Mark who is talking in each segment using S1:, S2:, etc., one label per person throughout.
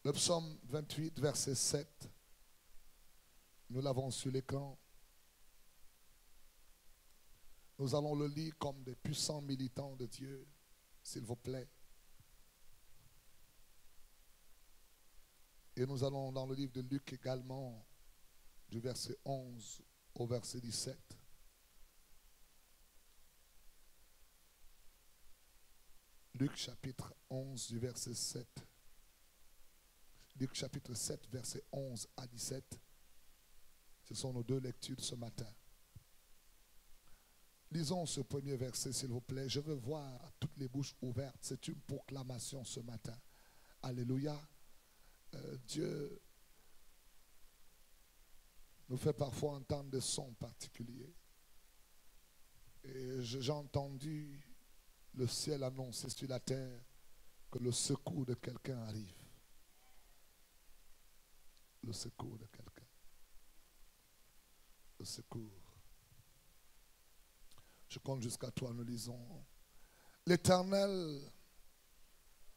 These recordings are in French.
S1: Le psaume 28, verset 7. Nous l'avons sur l'écran. Nous allons le lire comme des puissants militants de Dieu, s'il vous plaît. Et nous allons dans le livre de Luc également, du verset 11 au verset 17. Luc chapitre 11 du verset 7. Luc chapitre 7 verset 11 à 17. Ce sont nos deux lectures de ce matin. Lisons ce premier verset s'il vous plaît. Je veux voir toutes les bouches ouvertes. C'est une proclamation ce matin. Alléluia. Dieu nous fait parfois entendre des sons particuliers. Et j'ai entendu le ciel annoncer sur la terre que le secours de quelqu'un arrive. Le secours de quelqu'un. Le secours. Je compte jusqu'à toi, nous lisons. L'Éternel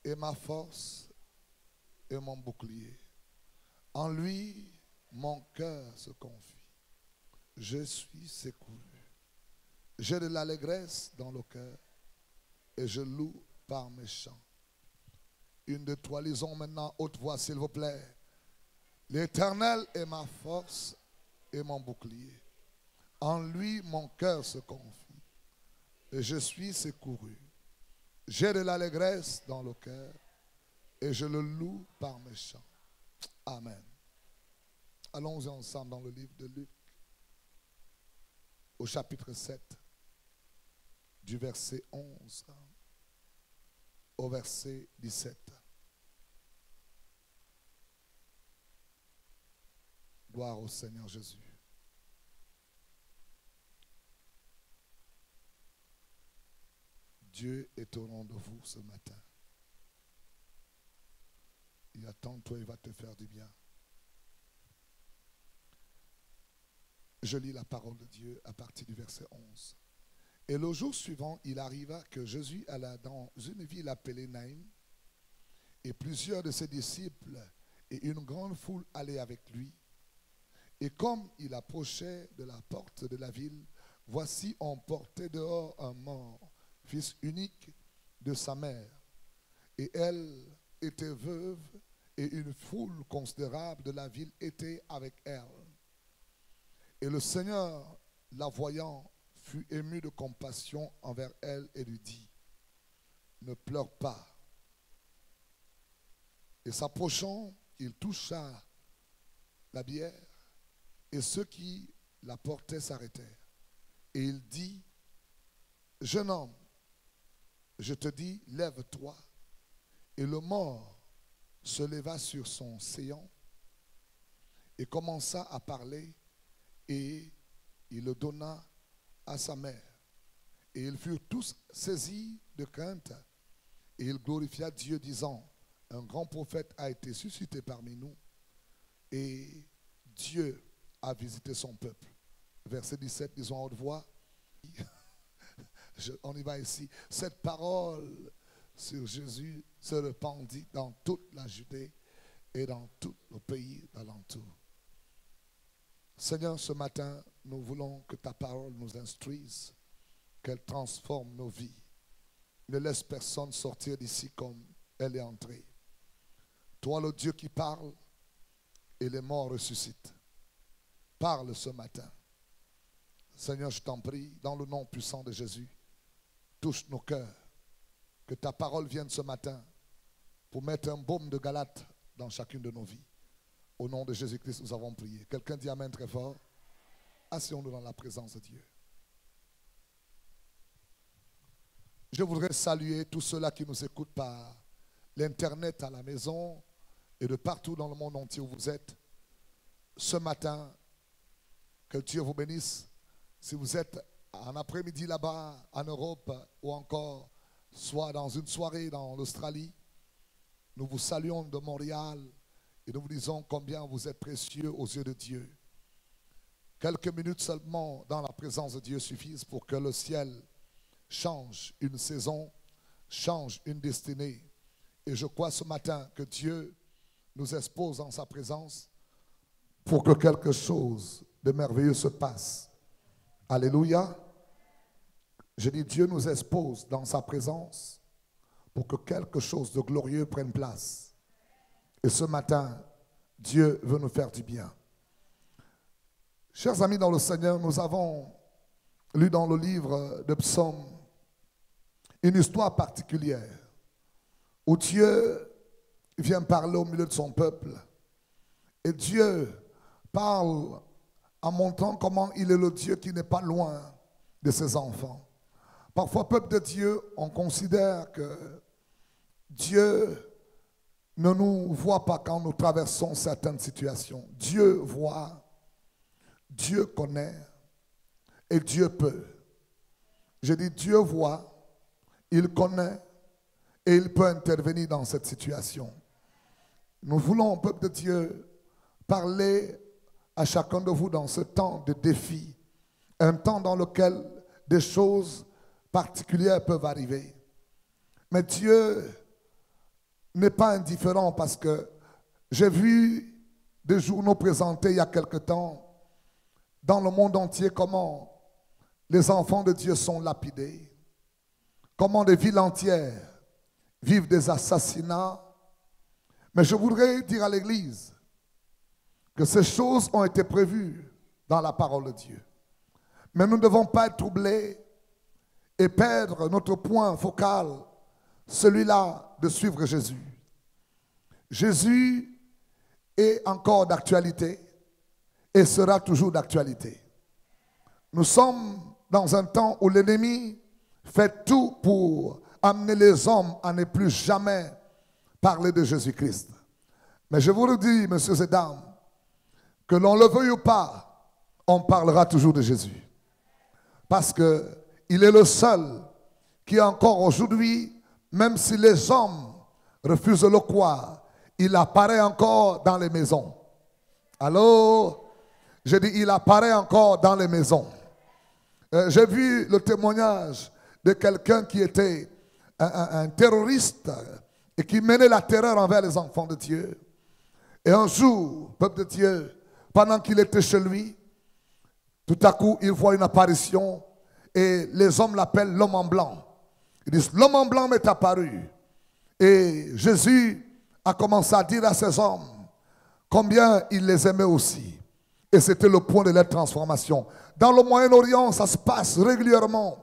S1: est ma force et mon bouclier. En lui, mon cœur se confie. Je suis secouru. J'ai de l'allégresse dans le cœur et je loue par mes chants. Une de toi, lisons maintenant haute voix, s'il vous plaît. L'Éternel est ma force et mon bouclier. En lui, mon cœur se confie. Et je suis secouru. J'ai de l'allégresse dans le cœur et je le loue par mes chants. Amen. Allons-y ensemble dans le livre de Luc, au chapitre 7, du verset 11 au verset 17. Gloire au Seigneur Jésus. Dieu est au nom de vous ce matin. Il attend toi, il va te faire du bien. Je lis la parole de Dieu à partir du verset 11. Et le jour suivant, il arriva que Jésus alla dans une ville appelée Naïm, et plusieurs de ses disciples et une grande foule allaient avec lui. Et comme il approchait de la porte de la ville, voici on portait dehors un mort, fils unique de sa mère. Et elle était veuve, et une foule considérable de la ville était avec elle. Et le Seigneur, la voyant, fut ému de compassion envers elle et lui dit, ne pleure pas. Et s'approchant, il toucha la bière, et ceux qui la portaient s'arrêtèrent. Et il dit, jeune homme, je te dis, lève-toi. Et le mort se leva sur son séant et commença à parler, et il le donna à sa mère. Et ils furent tous saisis de crainte, et il glorifia Dieu, disant, un grand prophète a été suscité parmi nous, et Dieu a visité son peuple. Verset 17, disons à haute voix. On y va ici. Cette parole sur Jésus se répandit dans toute la Judée et dans tout le pays d'alentour. Seigneur, ce matin, nous voulons que ta parole nous instruise, qu'elle transforme nos vies. Ne laisse personne sortir d'ici comme elle est entrée. Toi, le Dieu qui parle, et les morts ressuscitent. Parle ce matin. Seigneur, je t'en prie, dans le nom puissant de Jésus, touche nos cœurs. Que ta parole vienne ce matin pour mettre un baume de Galate dans chacune de nos vies. Au nom de Jésus-Christ, nous avons prié. Quelqu'un dit amen très fort. Asseyons-nous dans la présence de Dieu. Je voudrais saluer tous ceux-là qui nous écoutent par l'Internet à la maison et de partout dans le monde entier où vous êtes. Ce matin, que Dieu vous bénisse. Si vous êtes en après-midi là-bas en Europe ou encore soit dans une soirée dans l'Australie, nous vous saluons de Montréal et nous vous disons combien vous êtes précieux aux yeux de Dieu. Quelques minutes seulement dans la présence de Dieu suffisent pour que le ciel change une saison, change une destinée. Et je crois ce matin que Dieu nous expose en sa présence pour que quelque chose de merveilleux se passe. Alléluia. Je dis, Dieu nous expose dans sa présence pour que quelque chose de glorieux prenne place. Et ce matin, Dieu veut nous faire du bien. Chers amis dans le Seigneur, nous avons lu dans le livre de Psaumes une histoire particulière où Dieu vient parler au milieu de son peuple. Et Dieu parle en montrant comment il est le Dieu qui n'est pas loin de ses enfants. Parfois, peuple de Dieu, on considère que Dieu ne nous voit pas quand nous traversons certaines situations. Dieu voit, Dieu connaît et Dieu peut. Je dis Dieu voit, il connaît et il peut intervenir dans cette situation. Nous voulons, peuple de Dieu, parler à chacun de vous dans ce temps de défi, un temps dans lequel des choses particulières peuvent arriver. Mais Dieu n'est pas indifférent parce que j'ai vu des journaux présentés il y a quelque temps dans le monde entier comment les enfants de Dieu sont lapidés, comment des villes entières vivent des assassinats. Mais je voudrais dire à l'Église que ces choses ont été prévues dans la parole de Dieu. Mais nous ne devons pas être troublés et perdre notre point focal, celui-là de suivre Jésus. Jésus est encore d'actualité et sera toujours d'actualité. Nous sommes dans un temps où l'ennemi fait tout pour amener les hommes à ne plus jamais parler de Jésus-Christ. Mais je vous le dis, messieurs et dames, que l'on le veuille ou pas, on parlera toujours de Jésus. Parce qu'il est le seul qui encore aujourd'hui, même si les hommes refusent de le croire, il apparaît encore dans les maisons. Allô? Je dis, il apparaît encore dans les maisons. J'ai vu le témoignage de quelqu'un qui était un terroriste et qui menait la terreur envers les enfants de Dieu. Et un jour, peuple de Dieu, pendant qu'il était chez lui, tout à coup, il voit une apparition et les hommes l'appellent l'homme en blanc. Ils disent, l'homme en blanc m'est apparu. Et Jésus a commencé à dire à ces hommes combien il les aimait aussi. Et c'était le point de leur transformation. Dans le Moyen-Orient, ça se passe régulièrement.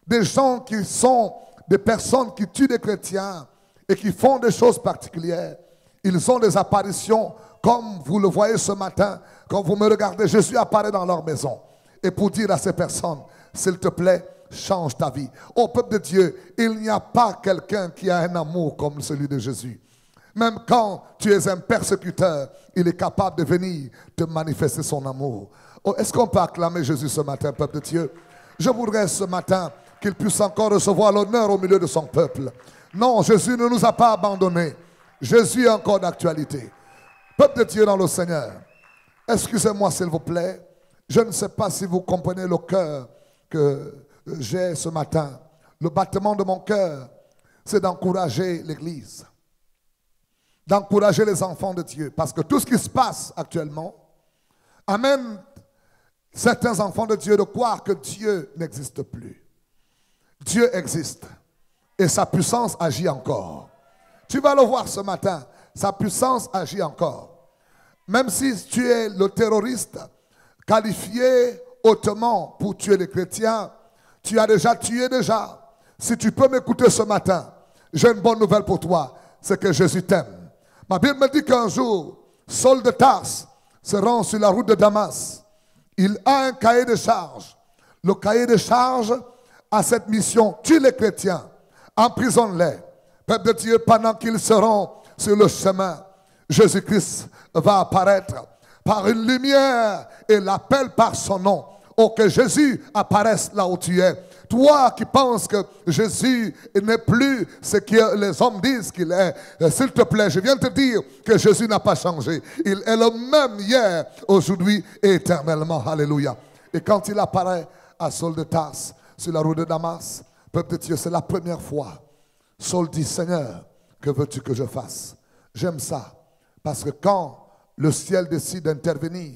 S1: Des gens qui sont des personnes qui tuent des chrétiens et qui font des choses particulières. Ils ont des apparitions comme vous le voyez ce matin. Quand vous me regardez, Jésus apparaît dans leur maison. Et pour dire à ces personnes, s'il te plaît, change ta vie. Ô peuple de Dieu, il n'y a pas quelqu'un qui a un amour comme celui de Jésus. Même quand tu es un persécuteur, il est capable de venir te manifester son amour. Oh, est-ce qu'on peut acclamer Jésus ce matin, peuple de Dieu? Je voudrais ce matin qu'il puisse encore recevoir l'honneur au milieu de son peuple. Non, Jésus ne nous a pas abandonnés. Jésus est encore d'actualité. Peuple de Dieu dans le Seigneur, excusez-moi s'il vous plaît. Je ne sais pas si vous comprenez le cœur que j'ai ce matin. Le battement de mon cœur, c'est d'encourager l'Église, d'encourager les enfants de Dieu. Parce que tout ce qui se passe actuellement amène certains enfants de Dieu de croire que Dieu n'existe plus. Dieu existe et sa puissance agit encore. Tu vas le voir ce matin, sa puissance agit encore. Même si tu es le terroriste qualifié hautement pour tuer les chrétiens, tu as déjà tué déjà. Si tu peux m'écouter ce matin, j'ai une bonne nouvelle pour toi, c'est que Jésus t'aime. Ma Bible me dit qu'un jour, Saul de Tarse se rend sur la route de Damas. Il a un cahier de charge. Le cahier de charge a cette mission: tue les chrétiens, emprisonne-les. Peuple de Dieu, pendant qu'ils seront sur le chemin, Jésus-Christ va apparaître par une lumière et l'appelle par son nom. Oh, que Jésus apparaisse là où tu es. Toi qui penses que Jésus n'est plus ce que les hommes disent qu'il est, s'il te plaît, je viens de te dire que Jésus n'a pas changé. Il est le même hier, aujourd'hui et éternellement. Alléluia. Et quand il apparaît à Saul de Tarse, sur la route de Damas, peuple de Dieu, c'est la première fois. Saul dit, Seigneur, que veux-tu que je fasse? J'aime ça. Parce que quand le ciel décide d'intervenir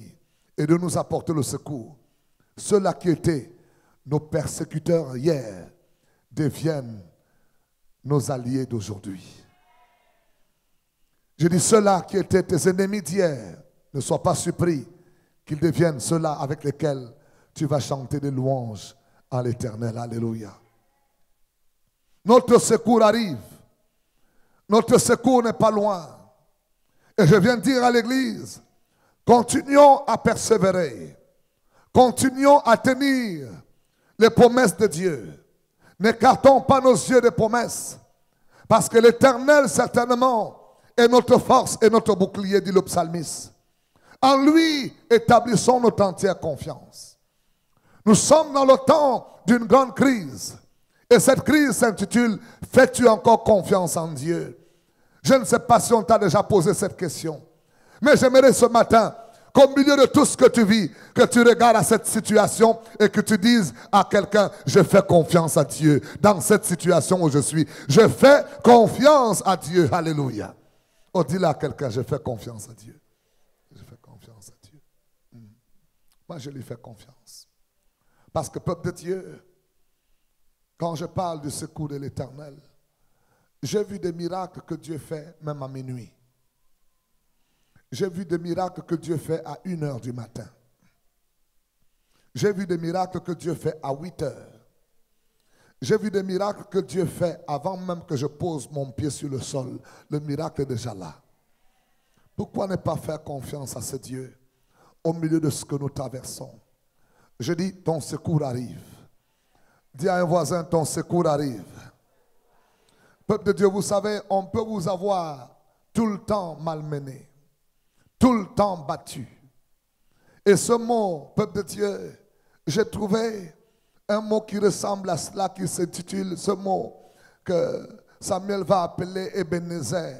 S1: et de nous apporter le secours, ceux-là qui étaient nos persécuteurs hier deviennent nos alliés d'aujourd'hui. Je dis ceux-là qui étaient tes ennemis d'hier, ne sois pas surpris qu'ils deviennent ceux-là avec lesquels tu vas chanter des louanges à l'Éternel. Alléluia. Notre secours arrive. Notre secours n'est pas loin. Et je viens dire à l'Église, continuons à persévérer. Continuons à tenir les promesses de Dieu. N'écartons pas nos yeux des promesses. Parce que l'Éternel, certainement, est notre force et notre bouclier, dit le psalmiste. En lui, établissons notre entière confiance. Nous sommes dans le temps d'une grande crise. Et cette crise s'intitule « Fais-tu encore confiance en Dieu ?» Je ne sais pas si on t'a déjà posé cette question. Mais j'aimerais ce matin qu'au milieu de tout ce que tu vis, que tu regardes à cette situation et que tu dises à quelqu'un « Je fais confiance à Dieu dans cette situation où je suis. Je fais confiance à Dieu. » Alléluia. Oh, dis-le à quelqu'un « Je fais confiance à Dieu. » Je fais confiance à Dieu. Moi, je lui fais confiance. Parce que, peuple de Dieu, quand je parle du secours de l'Éternel, j'ai vu des miracles que Dieu fait même à minuit. J'ai vu des miracles que Dieu fait à 1h du matin. J'ai vu des miracles que Dieu fait à 8h. J'ai vu des miracles que Dieu fait avant même que je pose mon pied sur le sol. Le miracle est déjà là. Pourquoi ne pas faire confiance à ce Dieu au milieu de ce que nous traversons? Je dis, ton secours arrive. Dis à un voisin, ton secours arrive. Peuple de Dieu, vous savez, on peut vous avoir tout le temps malmené, tout le temps battu. Et ce mot, peuple de Dieu, j'ai trouvé un mot qui ressemble à cela, qui s'intitule, ce mot que Samuel va appeler Ebenezer.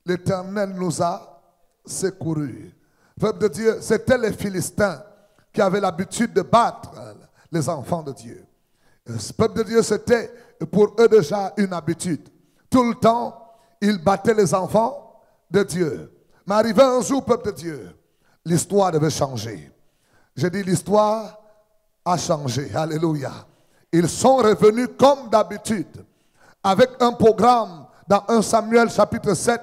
S1: L'Éternel nous a secourus. Peuple de Dieu, c'était les Philistins qui avaient l'habitude de battre les enfants de Dieu. Ce peuple de Dieu, c'était pour eux déjà une habitude. Tout le temps, ils battaient les enfants de Dieu. Mais arrivé un jour, peuple de Dieu, l'histoire devait changer. J'ai dit, l'histoire a changé. Alléluia. Ils sont revenus comme d'habitude, avec un programme dans 1 Samuel chapitre 7.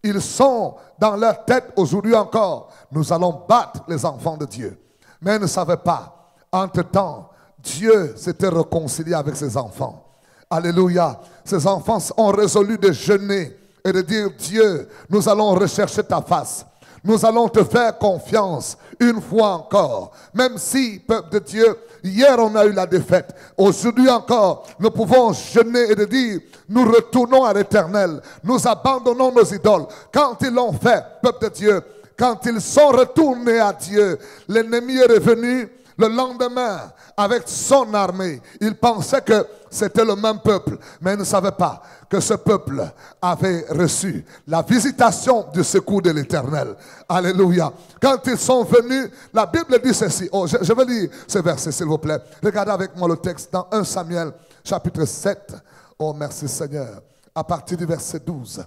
S1: Ils sont dans leur tête aujourd'hui encore. Nous allons battre les enfants de Dieu. Mais ils ne savaient pas. Entre-temps, Dieu s'était réconcilié avec ses enfants. Alléluia. Ces enfants ont résolu de jeûner et de dire, Dieu, nous allons rechercher ta face. Nous allons te faire confiance une fois encore. Même si, peuple de Dieu, hier on a eu la défaite. Aujourd'hui encore, nous pouvons jeûner et de dire, nous retournons à l'Éternel. Nous abandonnons nos idoles. Quand ils l'ont fait, peuple de Dieu, quand ils sont retournés à Dieu, l'ennemi est revenu le lendemain avec son armée. Il pensait que c'était le même peuple, mais il ne savait pas que ce peuple avait reçu la visitation du secours de l'Éternel. Alléluia. Quand ils sont venus, la Bible dit ceci. Oh, je vais lire ce verset, s'il vous plaît. Regardez avec moi le texte dans 1 Samuel, chapitre 7. Oh, merci Seigneur. À partir du verset 12.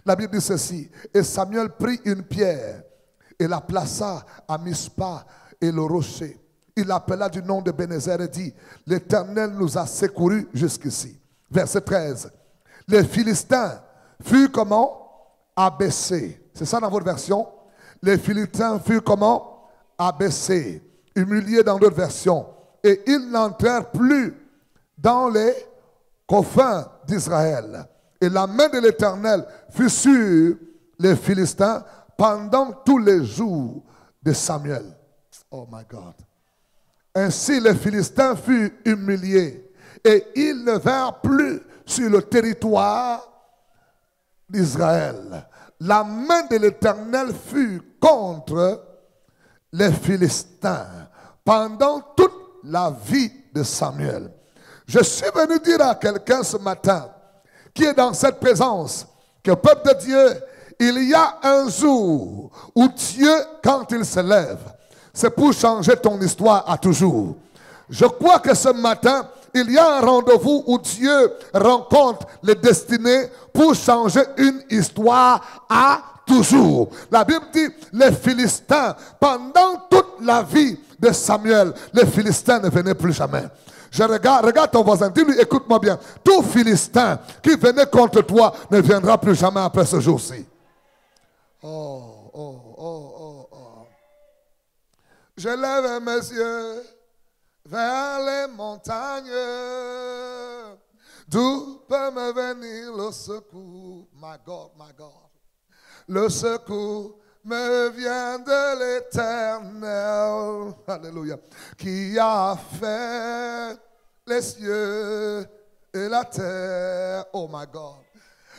S1: La Bible dit ceci. Et Samuel prit une pierre et la plaça à Mispa et le rocher. Il appela du nom de Bénézer et dit, l'Éternel nous a secourus jusqu'ici. Verset 13. Les Philistins furent comment? Abaissés. C'est ça dans votre version? Les Philistins furent comment? Abaissés. Humiliés dans d'autres versions. Et ils n'entrèrent plus dans les confins d'Israël. Et la main de l'Éternel fut sur les Philistins pendant tous les jours de Samuel. Oh my God. Ainsi les Philistins furent humiliés et ils ne vinrent plus sur le territoire d'Israël. La main de l'Éternel fut contre les Philistins pendant toute la vie de Samuel. Je suis venu dire à quelqu'un ce matin qui est dans cette présence que peuple de Dieu, il y a un jour où Dieu, quand il se lève, c'est pour changer ton histoire à toujours. Je crois que ce matin, il y a un rendez-vous où Dieu rencontre les destinés pour changer une histoire à toujours. La Bible dit, les Philistins, pendant toute la vie de Samuel, les Philistins ne venaient plus jamais. Regarde ton voisin, dis-lui, écoute-moi bien, tout Philistin qui venait contre toi ne viendra plus jamais après ce jour-ci. Oh, oh, oh, oh, oh. Je lève mes yeux vers les montagnes, d'où peut me venir le secours? My God, my God. Le secours me vient de l'Éternel, alléluia, qui a fait les cieux et la terre. Oh my God.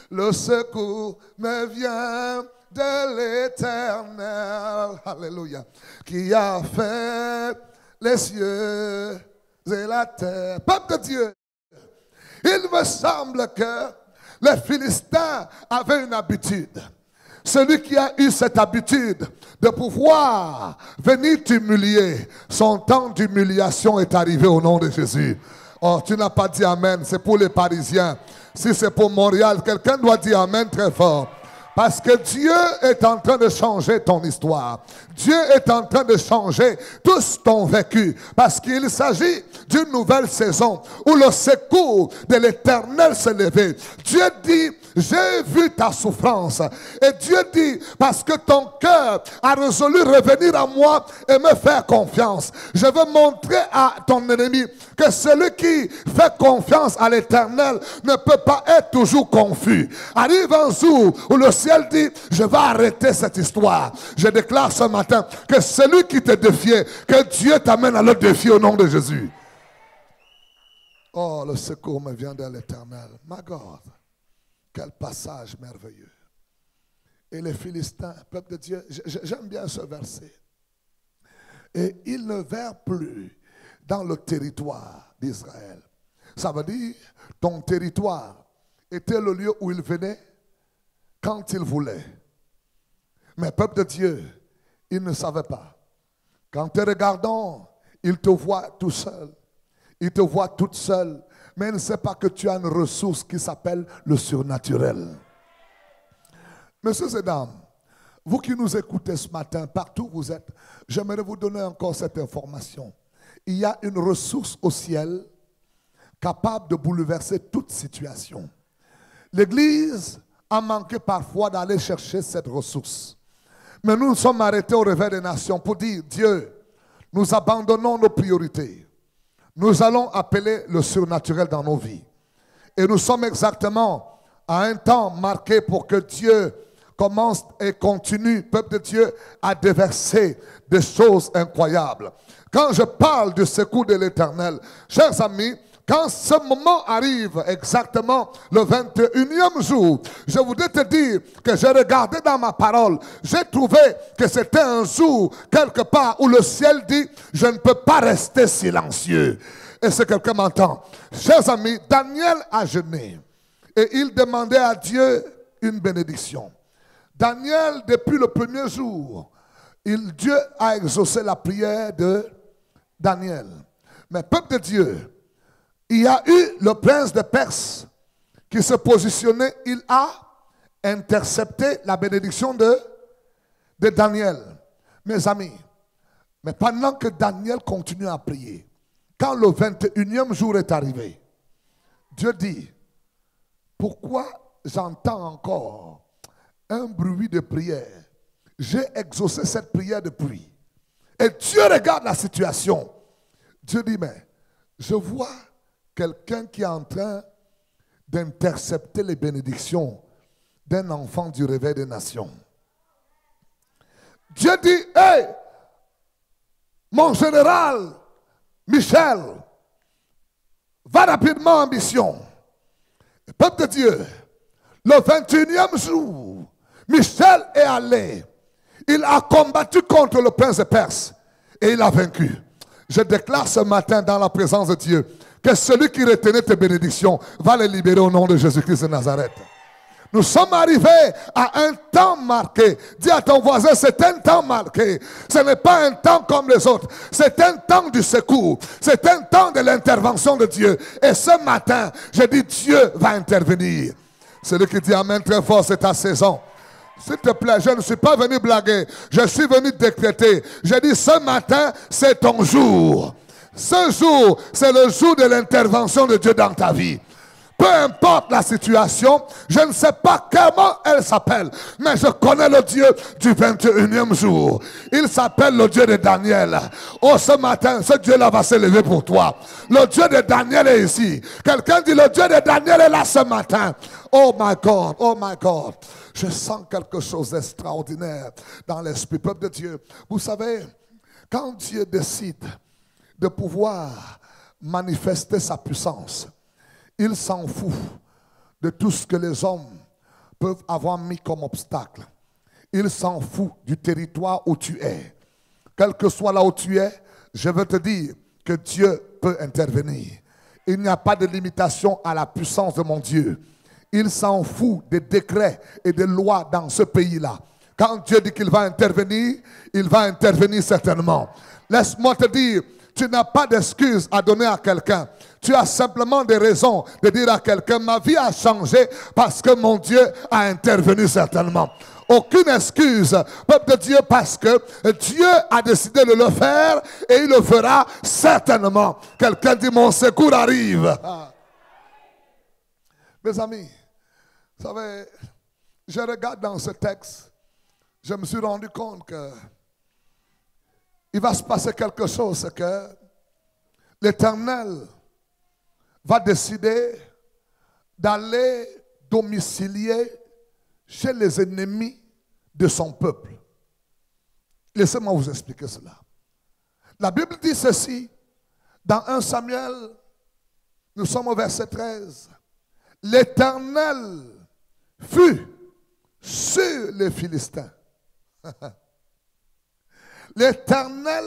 S1: Le secours me vient de l'Éternel, alléluia, qui a fait les cieux et la terre. Peuple de Dieu, il me semble que les Philistins avaient une habitude. Celui qui a eu cette habitude de pouvoir venir t'humilier, son temps d'humiliation est arrivé au nom de Jésus. Oh, tu n'as pas dit Amen, c'est pour les Parisiens. Si c'est pour Montréal, quelqu'un doit dire Amen très fort. Parce que Dieu est en train de changer ton histoire. Dieu est en train de changer tout ton vécu. Parce qu'il s'agit d'une nouvelle saison où le secours de l'Éternel s'est levé. Dieu dit, j'ai vu ta souffrance. Et Dieu dit, parce que ton cœur a résolu revenir à moi et me faire confiance. Je veux montrer à ton ennemi que celui qui fait confiance à l'Éternel ne peut pas être toujours confus. Arrive un jour où le ciel dit, je vais arrêter cette histoire. Je déclare ce matin que celui qui te défiait, que Dieu t'amène à le défier au nom de Jésus. Oh, le secours me vient de l'Éternel. My God, quel passage merveilleux. Et les Philistins, peuple de Dieu, j'aime bien ce verset. Et ils ne vinrent plus dans le territoire d'Israël. Ça veut dire, ton territoire était le lieu où ils venaient quand ils voulaient. Mais peuple de Dieu, ils ne savaient pas. Quand te regardons, ils te voient tout seul. Ils te voient toute seule. Mais ils ne savent pas que tu as une ressource qui s'appelle le surnaturel. Messieurs et dames, vous qui nous écoutez ce matin, partout où vous êtes, j'aimerais vous donner encore cette information. Il y a une ressource au ciel capable de bouleverser toute situation. L'Église a manqué parfois d'aller chercher cette ressource. Mais nous nous sommes arrêtés au réveil des nations pour dire, Dieu, nous abandonnons nos priorités. Nous allons appeler le surnaturel dans nos vies. Et nous sommes exactement à un temps marqué pour que Dieu commence et continue, peuple de Dieu, à déverser des choses incroyables. Quand je parle du secours de l'Éternel, chers amis, quand ce moment arrive exactement le 21e jour, je voudrais te dire que j'ai regardé dans ma parole, j'ai trouvé que c'était un jour quelque part où le ciel dit, je ne peux pas rester silencieux. Et si quelqu'un m'entend, chers amis, Daniel a jeûné et il demandait à Dieu une bénédiction. Daniel, depuis le premier jour, Dieu a exaucé la prière de Daniel. Mais peuple de Dieu, il y a eu le prince de Perse qui se positionnait, il a intercepté la bénédiction de Daniel. Mes amis, mais pendant que Daniel continue à prier, quand le 21e jour est arrivé, Dieu dit, pourquoi j'entends encore un bruit de prière? J'ai exaucé cette prière depuis. Et Dieu regarde la situation. Dieu dit, mais je vois quelqu'un qui est en train d'intercepter les bénédictions d'un enfant du réveil des nations. Dieu dit, hey, mon général Michel, va rapidement en mission. Peuple de Dieu, le 21e jour, Michel est allé. Il a combattu contre le prince de Perse et il a vaincu. Je déclare ce matin dans la présence de Dieu que celui qui retenait tes bénédictions va les libérer au nom de Jésus-Christ de Nazareth. Nous sommes arrivés à un temps marqué. Dis à ton voisin, c'est un temps marqué. Ce n'est pas un temps comme les autres. C'est un temps du secours. C'est un temps de l'intervention de Dieu. Et ce matin, je dis, Dieu va intervenir. Celui qui dit Amen très fort, c'est ta saison. S'il te plaît, je ne suis pas venu blaguer. Je suis venu décréter. J'ai dit ce matin, c'est ton jour. Ce jour, c'est le jour de l'intervention de Dieu dans ta vie. Peu importe la situation, je ne sais pas comment elle s'appelle, mais je connais le Dieu du 21e jour. Il s'appelle le Dieu de Daniel. Oh, ce matin, ce Dieu-là va se lever pour toi. Le Dieu de Daniel est ici. Quelqu'un dit, le Dieu de Daniel est là ce matin. Oh my God, oh my God. Je sens quelque chose d'extraordinaire dans l'esprit, peuple de Dieu. Vous savez, quand Dieu décide de pouvoir manifester sa puissance, il s'en fout de tout ce que les hommes peuvent avoir mis comme obstacle. Il s'en fout du territoire où tu es. Quel que soit là où tu es, je veux te dire que Dieu peut intervenir. Il n'y a pas de limitation à la puissance de mon Dieu. Il s'en fout des décrets et des lois dans ce pays-là. Quand Dieu dit qu'il va intervenir, il va intervenir certainement. Laisse-moi te dire, tu n'as pas d'excuses à donner à quelqu'un. Tu as simplement des raisons de dire à quelqu'un, ma vie a changé parce que mon Dieu a intervenu certainement. Aucune excuse, peuple de Dieu, parce que Dieu a décidé de le faire et il le fera certainement. Quelqu'un dit, mon secours arrive. Mes amis, vous savez, je regarde dans ce texte, je me suis rendu compte que il va se passer quelque chose, c'est que l'Éternel va décider d'aller domicilier chez les ennemis de son peuple. Laissez-moi vous expliquer cela. La Bible dit ceci, dans 1 Samuel, nous sommes au verset 13. L'Éternel fut sur les Philistins. L'Éternel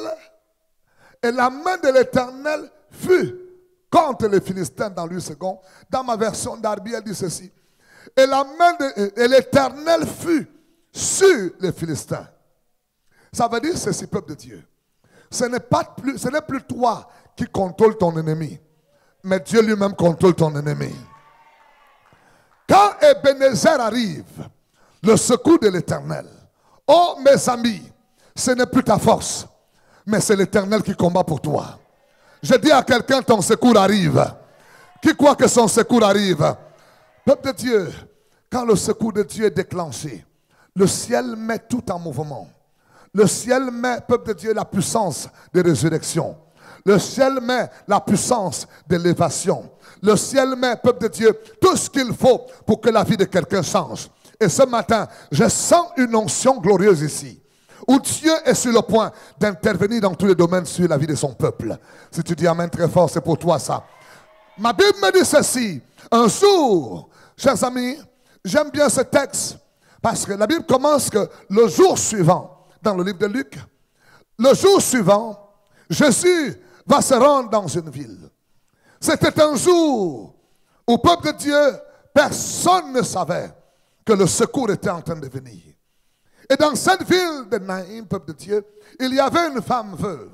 S1: et la main de l'Éternel fut contre les Philistins dans lui second. Dans ma version d'Arbi, elle dit ceci. Et la main de l'Éternel fut sur les Philistins. Ça veut dire ceci, peuple de Dieu. Ce n'est plus toi qui contrôle ton ennemi, mais Dieu lui-même contrôle ton ennemi. Quand Ebenezer arrive, le secours de l'Éternel, oh mes amis, ce n'est plus ta force, mais c'est l'Éternel qui combat pour toi. Je dis à quelqu'un, ton secours arrive. Qui croit que son secours arrive? Peuple de Dieu, quand le secours de Dieu est déclenché, le ciel met tout en mouvement. Le ciel met, peuple de Dieu, la puissance de résurrection. Le ciel met la puissance d'élévation. Le ciel met, peuple de Dieu, tout ce qu'il faut pour que la vie de quelqu'un change. Et ce matin, je sens une onction glorieuse ici, où Dieu est sur le point d'intervenir dans tous les domaines sur la vie de son peuple. Si tu dis amen très fort, c'est pour toi ça. Ma Bible me dit ceci. Un jour, chers amis, j'aime bien ce texte parce que la Bible commence que le jour suivant, dans le livre de Luc, le jour suivant, Jésus va se rendre dans une ville. C'était un jour où, peuple de Dieu, personne ne savait que le secours était en train de venir. Et dans cette ville de Naïm, peuple de Dieu, il y avait une femme veuve.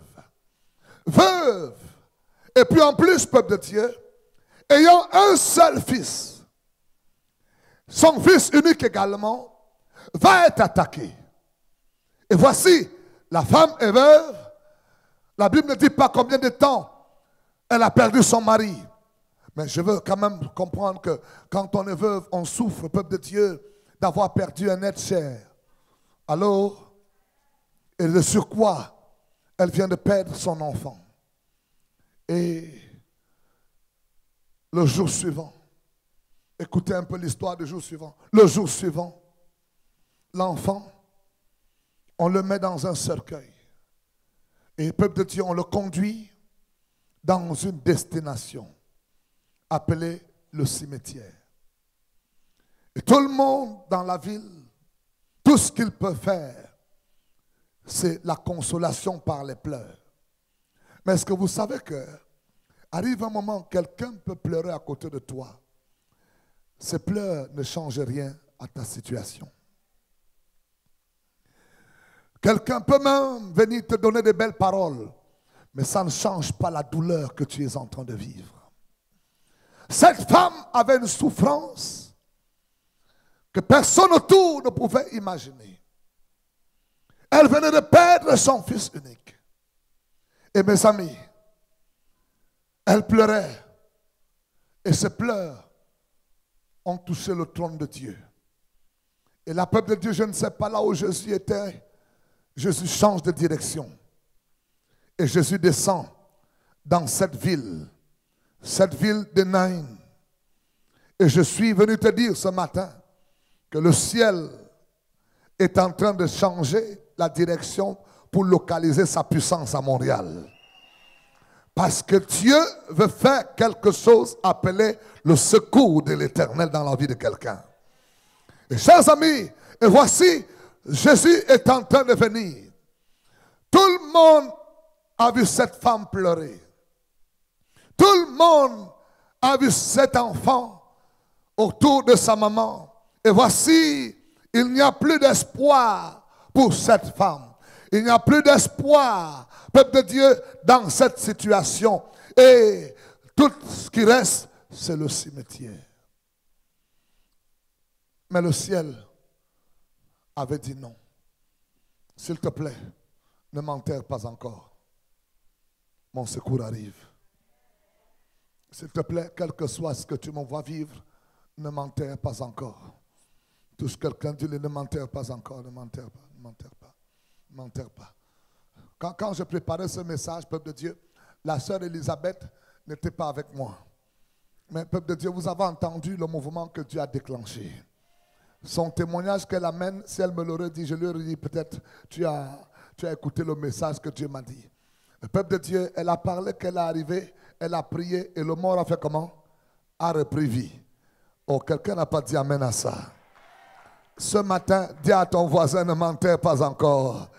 S1: Veuve. Et puis en plus, peuple de Dieu, ayant un seul fils. Son fils unique également va être attaqué. Et voici, la femme est veuve. La Bible ne dit pas combien de temps elle a perdu son mari. Mais je veux quand même comprendre que quand on est veuve, on souffre, peuple de Dieu, d'avoir perdu un être cher. Allô? Et de surcroît, elle vient de perdre son enfant. Et le jour suivant, écoutez un peu l'histoire du jour suivant. Le jour suivant, l'enfant, on le met dans un cercueil. Et peuple de Dieu, on le conduit dans une destination appelée le cimetière. Et tout le monde dans la ville, tout ce qu'il peut faire, c'est la consolation par les pleurs. Mais est-ce que vous savez que arrive un moment, quelqu'un peut pleurer à côté de toi. Ces pleurs ne changent rien à ta situation. Quelqu'un peut même venir te donner de belles paroles, mais ça ne change pas la douleur que tu es en train de vivre. Cette femme avait une souffrance que personne autour ne pouvait imaginer. Elle venait de perdre son fils unique. Et mes amis, elle pleurait. Et ces pleurs ont touché le trône de Dieu. Et la peuple de Dieu, je ne sais pas là où Jésus était, Jésus change de direction. Et Jésus descend dans cette ville de Naïn. Et je suis venu te dire ce matin que le ciel est en train de changer la direction pour localiser sa puissance à Montréal. Parce que Dieu veut faire quelque chose appelé le secours de l'Éternel dans la vie de quelqu'un. Et chers amis, et voici, Jésus est en train de venir. Tout le monde a vu cette femme pleurer. Tout le monde a vu cet enfant autour de sa maman. Et voici, il n'y a plus d'espoir pour cette femme. Il n'y a plus d'espoir, peuple de Dieu, dans cette situation. Et tout ce qui reste, c'est le cimetière. Mais le ciel avait dit non. S'il te plaît, ne m'enterre pas encore. Mon secours arrive. S'il te plaît, quel que soit ce que tu m'envoies vivre, ne m'enterre pas encore. Touche quelqu'un, dis-le, ne m'enterre pas encore, ne m'enterre pas, ne m'enterre pas, ne m'enterre pas. Quand je préparais ce message, peuple de Dieu, la sœur Elisabeth n'était pas avec moi. Mais peuple de Dieu, vous avez entendu le mouvement que Dieu a déclenché. Son témoignage qu'elle amène, si elle me l'aurait dit, je lui aurais dit peut-être tu as écouté le message que Dieu m'a dit. Le peuple de Dieu, elle a parlé qu'elle est arrivée, elle a prié et le mort a fait comment? A repris vie. Oh, quelqu'un n'a pas dit amen à ça. Ce matin, dis à ton voisin, ne m'enterre pas encore.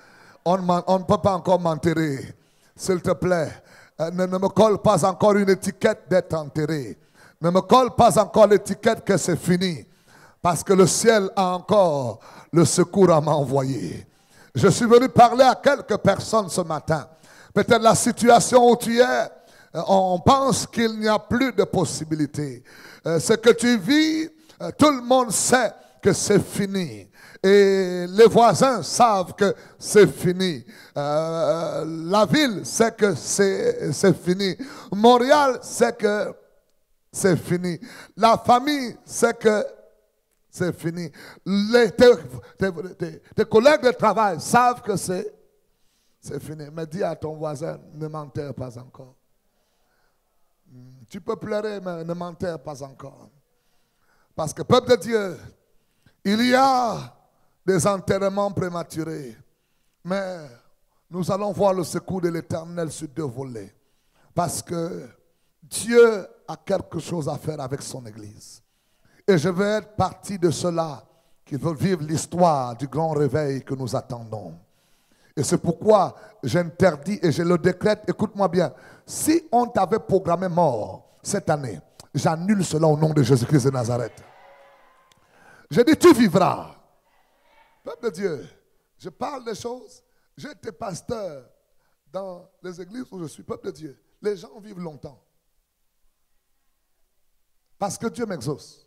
S1: On ne peut pas encore m'enterrer. S'il te plaît, ne me colle pas encore une étiquette d'être enterré. Ne me colle pas encore l'étiquette que c'est fini. Parce que le ciel a encore le secours à m'envoyer. Je suis venu parler à quelques personnes ce matin. Peut-être la situation où tu es, on pense qu'il n'y a plus de possibilités. Ce que tu vis, tout le monde sait que c'est fini. Et les voisins savent que c'est fini. La ville sait que c'est fini. Montréal sait que c'est fini. La famille sait que c'est fini. Tes collègues de travail savent que c'est fini. Mais dis à ton voisin, ne m'enterre pas encore. Tu peux pleurer, mais ne m'enterre pas encore. Parce que, peuple de Dieu, il y a des enterrements prématurés. Mais nous allons voir le secours de l'Éternel sur deux volets. Parce que Dieu a quelque chose à faire avec son Église. Et je vais être partie de ceux-là qui veulent vivre l'histoire du grand réveil que nous attendons. Et c'est pourquoi j'interdis et je le décrète, écoute-moi bien, si on t'avait programmé mort cette année, j'annule cela au nom de Jésus-Christ de Nazareth. Je dis, tu vivras. Peuple de Dieu, je parle des choses. J'étais pasteur dans les églises où je suis, peuple de Dieu. Les gens vivent longtemps. Parce que Dieu m'exauce.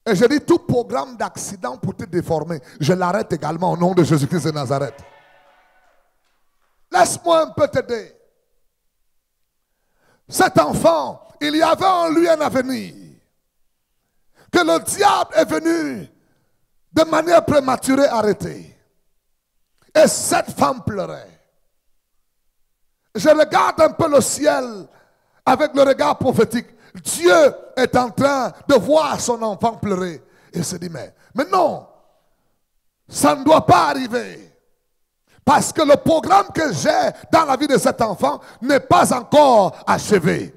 S1: Et je dis, tout programme d'accident pour te déformer, je l'arrête également au nom de Jésus-Christ de Nazareth. Laisse-moi un peu t'aider. Cet enfant, il y avait en lui un avenir. Que le diable est venu de manière prématurée arrêter. Et cette femme pleurait. Je regarde un peu le ciel avec le regard prophétique. Dieu est en train de voir son enfant pleurer. Et il se dit, mais non, ça ne doit pas arriver. Parce que le programme que j'ai dans la vie de cet enfant n'est pas encore achevé.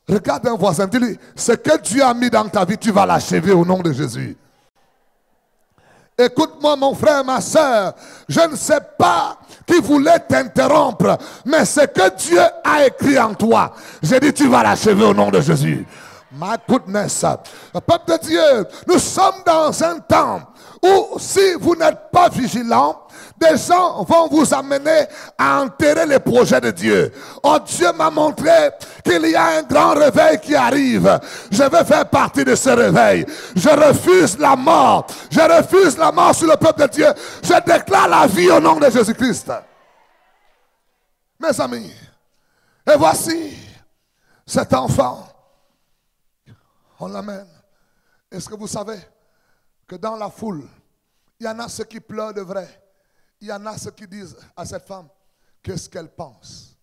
S1: Regarde un voisin, dis-lui, ce que Dieu a mis dans ta vie, tu vas l'achever au nom de Jésus. Écoute-moi mon frère, ma soeur, je ne sais pas qui voulait t'interrompre, mais ce que Dieu a écrit en toi, j'ai dit tu vas l'achever au nom de Jésus. My goodness, peuple de Dieu, nous sommes dans un temps où si vous n'êtes pas vigilant, Des gens vont vous amener à enterrer les projets de Dieu. Oh, Dieu m'a montré qu'il y a un grand réveil qui arrive. Je veux faire partie de ce réveil. Je refuse la mort. Je refuse la mort sur le peuple de Dieu. Je déclare la vie au nom de Jésus-Christ. Mes amis, et voici cet enfant. On l'amène. Est-ce que vous savez que dans la foule, il y en a ceux qui pleurent de vrai. Il y en a ceux qui disent à cette femme, qu'est-ce qu'elle pense?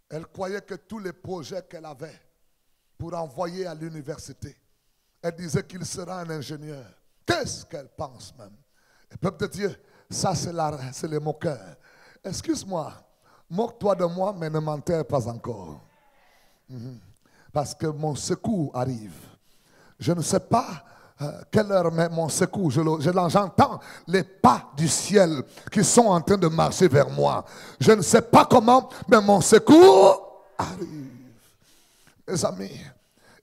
S1: Elle croyait que tous les projets qu'elle avait pour envoyer à l'université, elle disait qu'il sera un ingénieur. Qu'est-ce qu'elle pense même? Et peuple de Dieu, ça c'est les moqueurs. Excuse-moi, moque-toi de moi, mais ne m'enterre pas encore. Parce que mon secours arrive. Je ne sais pas quelle heure met mon secours. J'entends les pas du ciel qui sont en train de marcher vers moi. Je ne sais pas comment, mais mon secours arrive. Mes amis,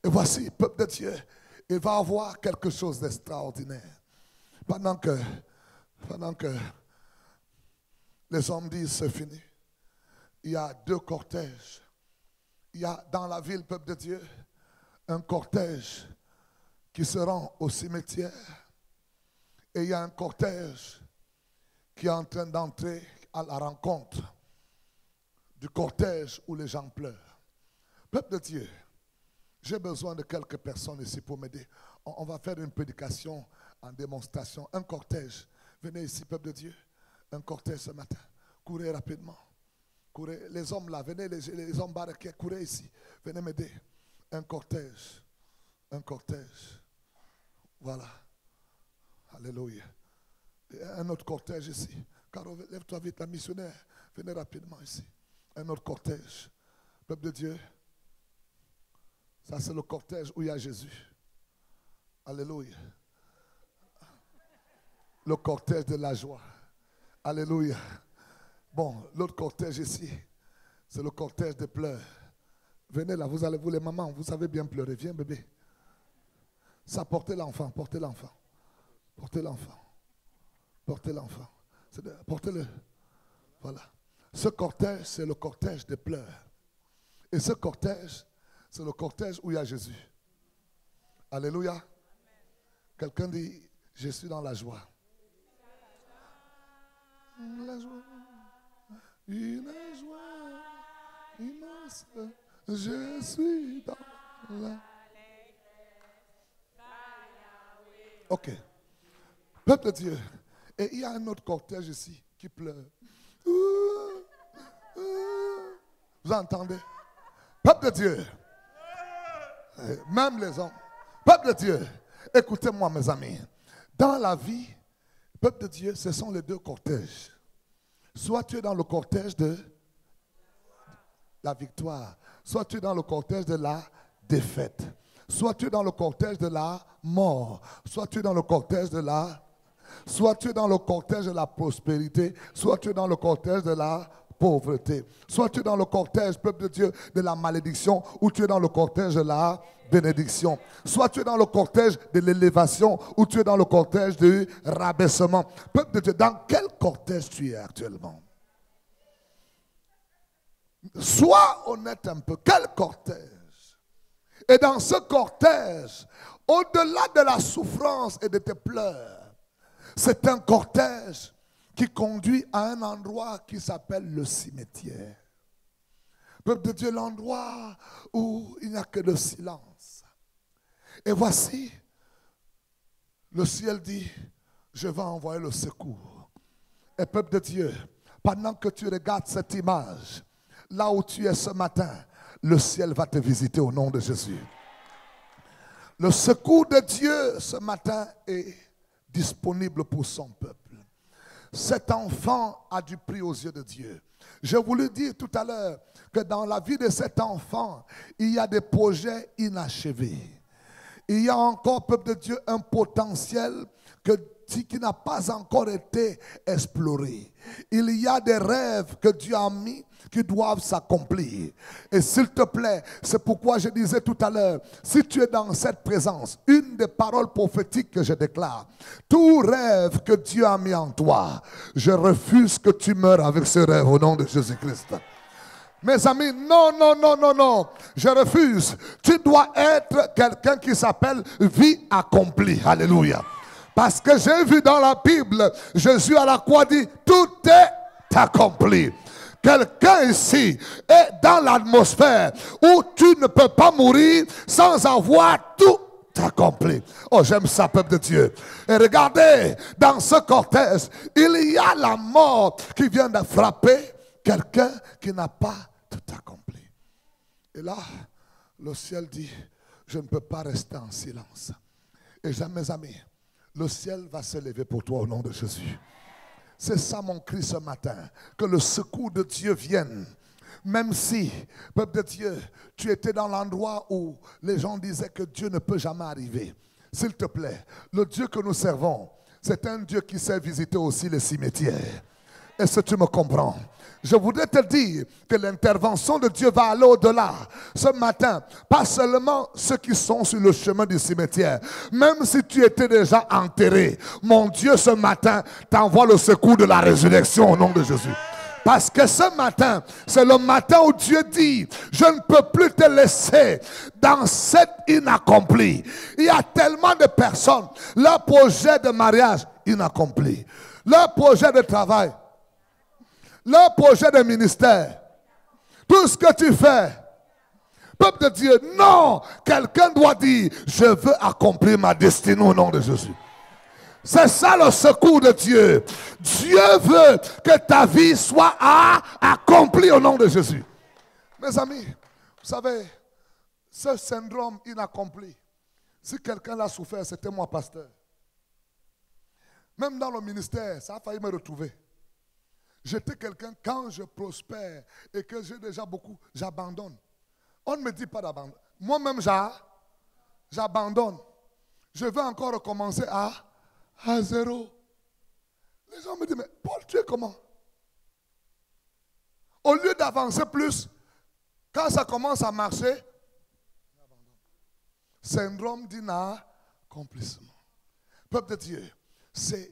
S1: et voici, peuple de Dieu, il va avoir quelque chose d'extraordinaire. Pendant que les hommes disent c'est fini, il y a deux cortèges. Il y a dans la ville, peuple de Dieu, un cortège qui se rend au cimetière. Et il y a un cortège qui est en train d'entrer à la rencontre du cortège où les gens pleurent. Peuple de Dieu, j'ai besoin de quelques personnes ici pour m'aider. On va faire une prédication en démonstration. Un cortège. Venez ici, peuple de Dieu. Un cortège ce matin. Courez rapidement. Courez. Les hommes là, venez, les hommes barricadés, courez ici. Venez m'aider. Un cortège. Un cortège. Voilà. Alléluia. Et un autre cortège ici. Caro, lève-toi vite, la missionnaire. Venez rapidement ici. Un autre cortège. Peuple de Dieu. Ça, c'est le cortège où il y a Jésus. Alléluia. Le cortège de la joie. Alléluia. Bon, l'autre cortège ici, c'est le cortège des pleurs. Venez là, vous les mamans, vous savez bien pleurer. Viens bébé. Ça, portez l'enfant, portez l'enfant. Portez l'enfant. Portez l'enfant. Portez-le. Voilà. Ce cortège, c'est le cortège des pleurs. Et ce cortège, c'est le cortège où il y a Jésus. Alléluia. Quelqu'un dit, je suis dans la joie. La joie. Une joie immense. Je suis dans la... Ok. Peuple de Dieu. Et il y a un autre cortège ici qui pleure. Vous entendez? Peuple de Dieu. Même les hommes. Peuple de Dieu. Écoutez-moi, mes amis. Dans la vie, peuple de Dieu, ce sont les deux cortèges. Soit tu es dans le cortège de la victoire, soit tu es dans le cortège de la défaite, soit tu es dans le cortège de la mort, soit tu es dans le cortège de la... Soit tu es dans le cortège de la prospérité, soit tu es dans le cortège de la pauvreté. Soit tu es dans le cortège, peuple de Dieu, de la malédiction, ou tu es dans le cortège de la bénédiction. Soit tu es dans le cortège de l'élévation, ou tu es dans le cortège du rabaissement. Peuple de Dieu, dans quel cortège tu es actuellement? Sois honnête un peu. Quel cortège? Et dans ce cortège, au-delà de la souffrance et de tes pleurs, c'est un cortège qui conduit à un endroit qui s'appelle le cimetière. Peuple de Dieu, l'endroit où il n'y a que le silence. Et voici, le ciel dit, je vais envoyer le secours. Et peuple de Dieu, pendant que tu regardes cette image, là où tu es ce matin, le ciel va te visiter au nom de Jésus. Le secours de Dieu ce matin est disponible pour son peuple. Cet enfant a du prix aux yeux de Dieu. Je voulais dire tout à l'heure que dans la vie de cet enfant, il y a des projets inachevés. Il y a encore, peuple de Dieu, un potentiel que qui n'a pas encore été exploré. Il y a des rêves que Dieu a mis qui doivent s'accomplir. Et s'il te plaît, c'est pourquoi je disais tout à l'heure, si tu es dans cette présence, une des paroles prophétiques que je déclare, tout rêve que Dieu a mis en toi, je refuse que tu meurs avec ce rêve au nom de Jésus-Christ. Mes amis, non, non, non, non, non, je refuse. Tu dois être quelqu'un qui s'appelle vie accomplie. Alléluia. Parce que j'ai vu dans la Bible, Jésus à la croix dit, tout est accompli. Quelqu'un ici est dans l'atmosphère où tu ne peux pas mourir sans avoir tout accompli. Oh, j'aime ça, peuple de Dieu. Et regardez, dans ce cortège, il y a la mort qui vient de frapper quelqu'un qui n'a pas tout accompli. Et là, le ciel dit, je ne peux pas rester en silence. Et mes amis, le ciel va se lever pour toi au nom de Jésus. C'est ça mon cri ce matin, que le secours de Dieu vienne. Même si, peuple de Dieu, tu étais dans l'endroit où les gens disaient que Dieu ne peut jamais arriver. S'il te plaît, le Dieu que nous servons, c'est un Dieu qui sait visiter aussi les cimetières. Est-ce que tu me comprends? Je voudrais te dire que l'intervention de Dieu va aller au-delà ce matin. Pas seulement ceux qui sont sur le chemin du cimetière. Même si tu étais déjà enterré, mon Dieu ce matin t'envoie le secours de la résurrection au nom de Jésus. Parce que ce matin, c'est le matin où Dieu dit, je ne peux plus te laisser dans cette inaccomplie. Il y a tellement de personnes, leur projet de mariage inaccompli, leur projet de travail, leur projet de ministère, tout ce que tu fais, peuple de Dieu, non, quelqu'un doit dire, je veux accomplir ma destinée au nom de Jésus. C'est ça le secours de Dieu. Dieu veut que ta vie soit accomplie au nom de Jésus. Mes amis, vous savez, ce syndrome inaccompli, si quelqu'un l'a souffert, c'était moi, pasteur. Même dans le ministère, ça a failli me retrouver. J'étais quelqu'un, quand je prospère et que j'ai déjà beaucoup, j'abandonne. On ne me dit pas d'abandonner. Moi-même, j'abandonne. Je veux encore recommencer à zéro. Les gens me disent, mais Paul, tu es comment? Au lieu d'avancer plus, quand ça commence à marcher, syndrome d'inaccomplissement. Peuple de Dieu,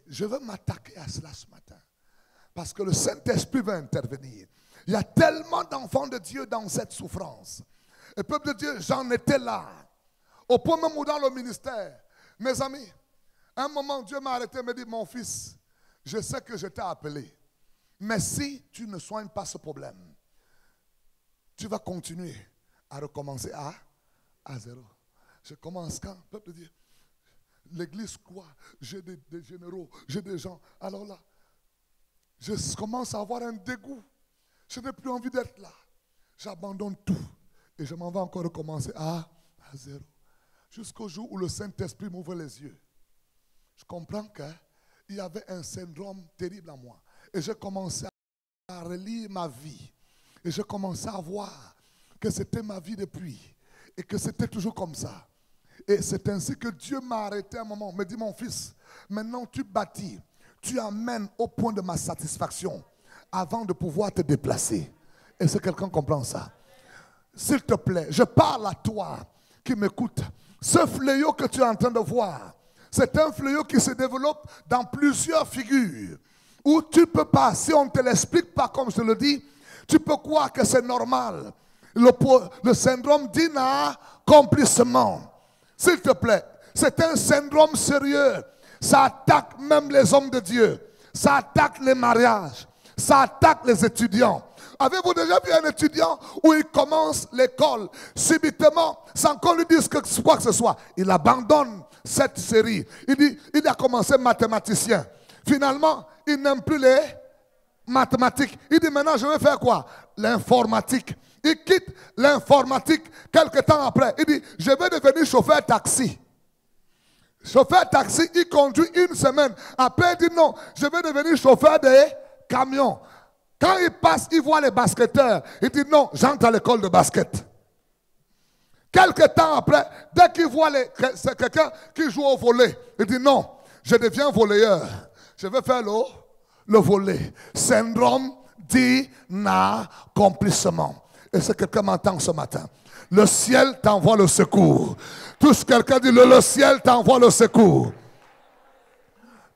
S1: je veux m'attaquer à cela ce matin. Parce que le Saint-Esprit va intervenir. Il y a tellement d'enfants de Dieu dans cette souffrance. Et peuple de Dieu, j'en étais là. Au point même où dans le ministère, mes amis, à un moment, Dieu m'a arrêté et m'a dit, mon fils, je sais que je t'ai appelé. Mais si tu ne soignes pas ce problème, tu vas continuer à recommencer à zéro. Je commence quand? Peuple de Dieu, l'église quoi? J'ai des généraux, j'ai des gens. Alors là, je commence à avoir un dégoût. Je n'ai plus envie d'être là. J'abandonne tout. Et je m'en vais encore recommencer à zéro. Jusqu'au jour où le Saint-Esprit m'ouvre les yeux. Je comprends qu'il y avait un syndrome terrible en moi. Et je commençais à relire ma vie. Et je commençais à voir que c'était ma vie depuis. Et que c'était toujours comme ça. Et c'est ainsi que Dieu m'a arrêté un moment. Il me dit, mon fils, maintenant tu bâtis. Tu amènes au point de ma satisfaction avant de pouvoir te déplacer. Est-ce que quelqu'un comprend ça? S'il te plaît, je parle à toi qui m'écoute. Ce fléau que tu es en train de voir, c'est un fléau qui se développe dans plusieurs figures. Où tu ne peux pas, si on ne te l'explique pas comme je le dis, tu peux croire que c'est normal. Le syndrome d'inaccomplissement. S'il te plaît, c'est un syndrome sérieux. Ça attaque même les hommes de Dieu. Ça attaque les mariages. Ça attaque les étudiants. Avez-vous déjà vu un étudiant où il commence l'école subitement, sans qu'on lui dise quoi que ce soit? Il abandonne cette série. Il a commencé mathématicien. Finalement, il n'aime plus les mathématiques. Il dit maintenant, je vais faire quoi? L'informatique. Il quitte l'informatique quelques temps après. Il dit, je vais devenir chauffeur taxi. Chauffeur taxi, il conduit une semaine. Après, il dit non, je vais devenir chauffeur de camion. Quand il passe, il voit les basketteurs. Il dit non, j'entre à l'école de basket. Quelque temps après, dès qu'il voit c'est quelqu'un qui joue au volley, il dit non, je deviens volleyeur. Je vais faire le volley. Syndrome d'inaccomplissement. Et si quelqu'un m'entend ce matin, le ciel t'envoie le secours. Touche quelqu'un, dit le ciel t'envoie le secours.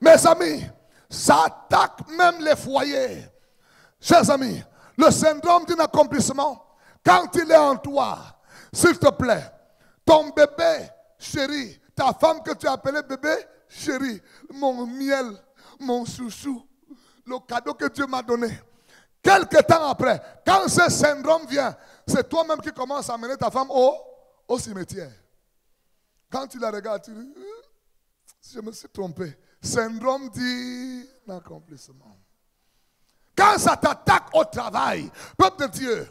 S1: Mes amis, ça attaque même les foyers. Chers amis, le syndrome d'inaccomplissement, quand il est en toi, s'il te plaît, ton bébé chéri, ta femme que tu as appelée bébé chéri, mon miel, mon chouchou, le cadeau que Dieu m'a donné. Quelque temps après, quand ce syndrome vient, c'est toi-même qui commences à amener ta femme au cimetière. Quand tu la regardes, tu dis, je me suis trompé. Syndrome d'inaccomplissement. Quand ça t'attaque au travail, peuple de Dieu,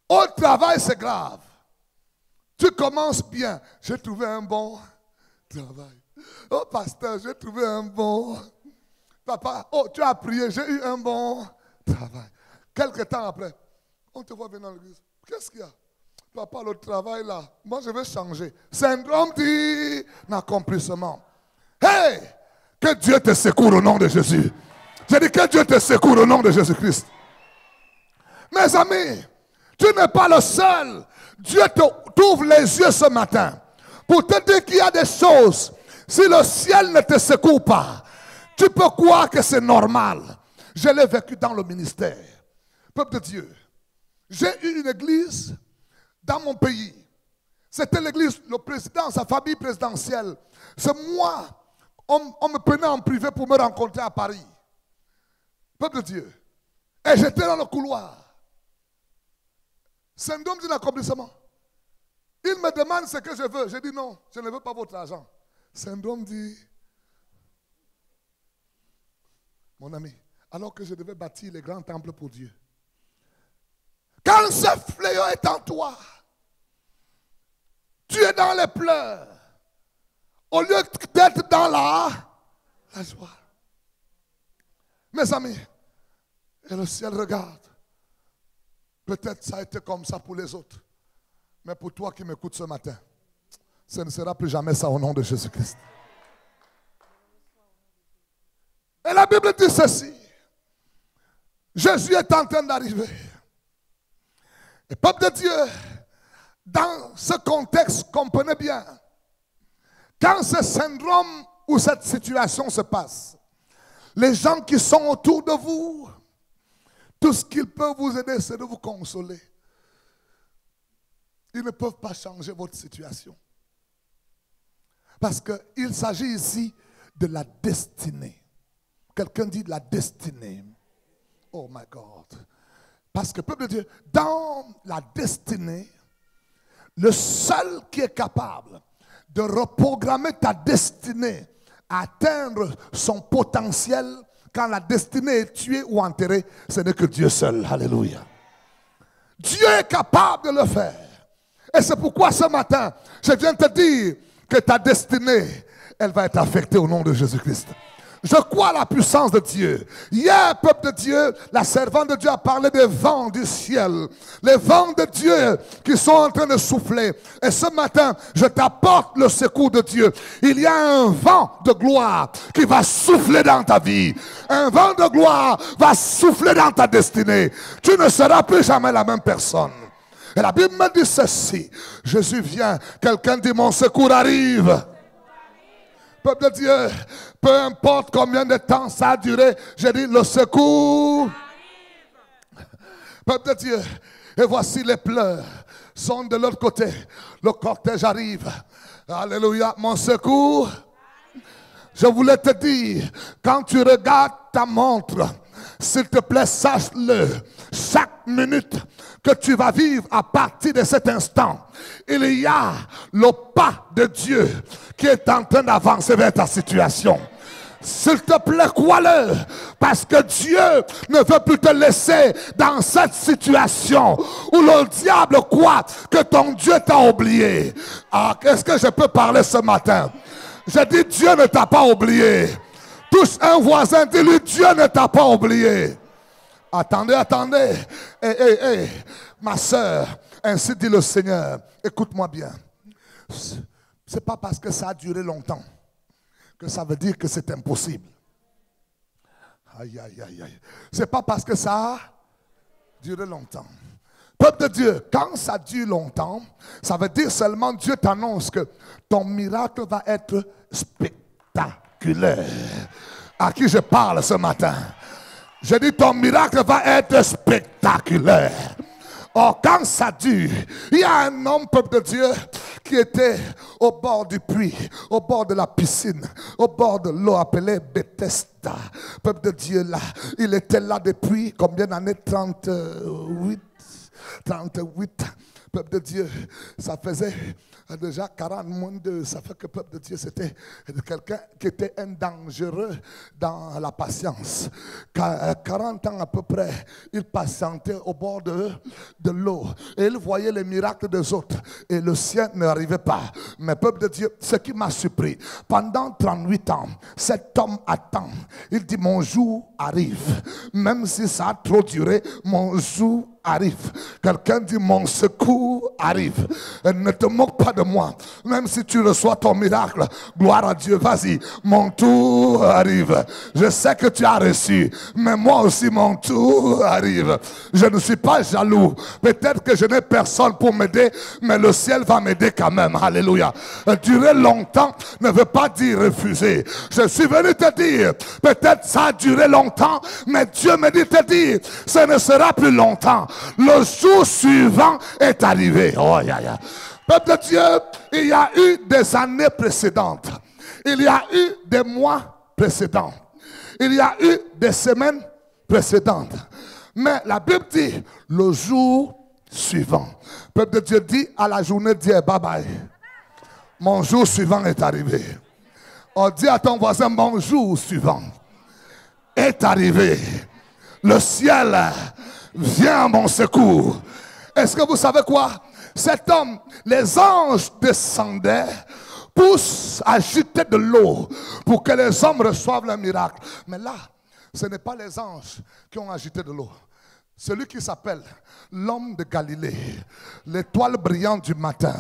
S1: au travail c'est grave. Tu commences bien. J'ai trouvé un bon travail. Oh pasteur, j'ai trouvé un bon. Papa, oh tu as prié, j'ai eu un bon travail. Quelque temps après, on te voit venir dans l'église. Qu'est-ce qu'il y a? Papa, le travail là, moi je vais changer. Syndrome d'inaccomplissement. Hey! Que Dieu te secoue au nom de Jésus. J'ai dit que Dieu te secoue au nom de Jésus-Christ. Mes amis, tu n'es pas le seul. Dieu t'ouvre les yeux ce matin pour te dire qu'il y a des choses. Si le ciel ne te secoue pas, tu peux croire que c'est normal. Je l'ai vécu dans le ministère. Peuple de Dieu, j'ai eu une église dans mon pays. C'était l'église, le président, sa famille présidentielle. C'est moi, on me prenait en privé pour me rencontrer à Paris. Peuple de Dieu. Et j'étais dans le couloir. Syndrome d'inaccomplissement. Il me demande ce que je veux. Je dis non, je ne veux pas votre argent. Syndrome dit, mon ami, alors que je devais bâtir les grands temples pour Dieu. Quand ce fléau est en toi, tu es dans les pleurs. Au lieu d'être dans la joie. Mes amis, et le ciel regarde. Peut-être ça a été comme ça pour les autres. Mais pour toi qui m'écoutes ce matin, ce ne sera plus jamais ça au nom de Jésus-Christ. Et la Bible dit ceci. Jésus est en train d'arriver. Et peuple de Dieu, dans ce contexte, comprenez bien, quand ce syndrome ou cette situation se passe, les gens qui sont autour de vous, tout ce qu'ils peuvent vous aider, c'est de vous consoler. Ils ne peuvent pas changer votre situation. Parce qu'il s'agit ici de la destinée. Quelqu'un dit de la destinée. Oh my God. Parce que, peuple de Dieu, dans la destinée, le seul qui est capable de reprogrammer ta destinée à atteindre son potentiel quand la destinée est tuée ou enterrée, ce n'est que Dieu seul. Alléluia. Dieu est capable de le faire. Et c'est pourquoi ce matin, je viens te dire que ta destinée, elle va être affectée au nom de Jésus-Christ. Je crois à la puissance de Dieu. Hier, peuple de Dieu, la servante de Dieu a parlé des vents du ciel. Les vents de Dieu qui sont en train de souffler. Et ce matin, je t'apporte le secours de Dieu. Il y a un vent de gloire qui va souffler dans ta vie. Un vent de gloire va souffler dans ta destinée. Tu ne seras plus jamais la même personne. Et la Bible me dit ceci. Jésus vient. Quelqu'un dit mon secours arrive. Peuple de Dieu, peu importe combien de temps ça a duré, j'ai dit le secours. Peuple de Dieu, et voici les pleurs sont de l'autre côté. Le cortège arrive. Alléluia, mon secours. Je voulais te dire, quand tu regardes ta montre, s'il te plaît, sache-le, chaque minute que tu vas vivre à partir de cet instant, il y a le pas de Dieu qui est en train d'avancer vers ta situation. S'il te plaît, crois-le, parce que Dieu ne veut plus te laisser dans cette situation où le diable croit que ton Dieu t'a oublié. Ah, est-ce que je peux parler ce matin? Je dis, Dieu ne t'a pas oublié. Touche un voisin, dis-lui, Dieu ne t'a pas oublié. Attendez, attendez. Ma soeur, ainsi dit le Seigneur. Écoute-moi bien. C'est pas parce que ça a duré longtemps que ça veut dire que c'est impossible. Aïe, aïe, aïe, aïe. C'est pas parce que ça a duré longtemps. Peuple de Dieu, quand ça dure longtemps, ça veut dire seulement Dieu t'annonce que ton miracle va être spectaculaire. À qui je parle ce matin? Je dis ton miracle va être spectaculaire. Or, quand ça dure, il y a un homme, peuple de Dieu, qui était au bord du puits, au bord de la piscine, au bord de l'eau appelée Bethesda. Peuple de Dieu, là, il était là depuis combien d'années? 38. Peuple de Dieu, ça faisait déjà 40 moins de, ça fait que peuple de Dieu, c'était quelqu'un qui était un dangereux dans la patience. 40 ans à peu près, il patientait au bord de l'eau et il voyait les miracles des autres et le sien n'arrivait pas. Mais peuple de Dieu, ce qui m'a surpris, pendant 38 ans, cet homme attend. Il dit, mon jour arrive. Même si ça a trop duré, mon jour arrive. Quelqu'un dit, mon secours arrive. Ne te moque pas de moi. Même si tu reçois ton miracle, gloire à Dieu, vas-y, mon tour arrive. Je sais que tu as reçu, mais moi aussi mon tour arrive. Je ne suis pas jaloux. Peut-être que je n'ai personne pour m'aider, mais le ciel va m'aider quand même. Alléluia. Durer longtemps ne veut pas dire refuser. Je suis venu te dire, peut-être ça a duré longtemps, mais Dieu me dit te dire, ce ne sera plus longtemps. Le jour suivant est arrivé. Oh, peuple de Dieu, il y a eu des années précédentes. Il y a eu des mois précédents. Il y a eu des semaines précédentes. Mais la Bible dit le jour suivant. Peuple de Dieu dit à la journée d'hier, bye bye. Mon jour suivant est arrivé. On dit à ton voisin, mon jour suivant est arrivé. Le ciel vient à mon secours. Est-ce que vous savez quoi? Cet homme, les anges descendaient pour agiter de l'eau pour que les hommes reçoivent le miracle. Mais là, ce n'est pas les anges qui ont agité de l'eau. Celui qui s'appelle l'homme de Galilée, l'étoile brillante du matin,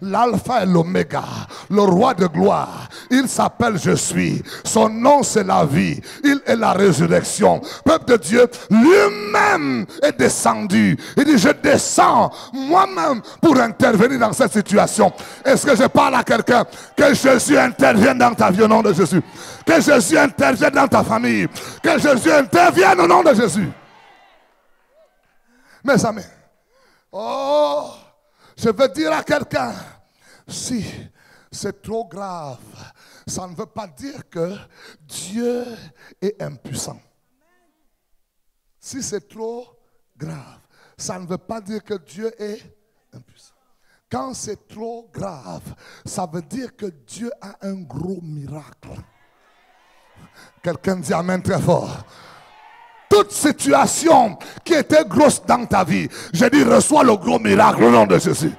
S1: l'alpha et l'oméga, le roi de gloire, il s'appelle Je suis. Son nom c'est la vie, il est la résurrection. Peuple de Dieu, lui-même est descendu. Il dit, je descends moi-même pour intervenir dans cette situation. Est-ce que je parle à quelqu'un? Que Jésus intervienne dans ta vie au nom de Jésus. Que Jésus intervienne dans ta famille. Que Jésus intervienne au nom de Jésus. Mes amis, oh, je veux dire à quelqu'un, si c'est trop grave, ça ne veut pas dire que Dieu est impuissant. Si c'est trop grave, ça ne veut pas dire que Dieu est impuissant. Quand c'est trop grave, ça veut dire que Dieu a un gros miracle. Quelqu'un dit amen très fort. Toute situation qui était grosse dans ta vie, je dis reçois le gros miracle au nom de Jésus.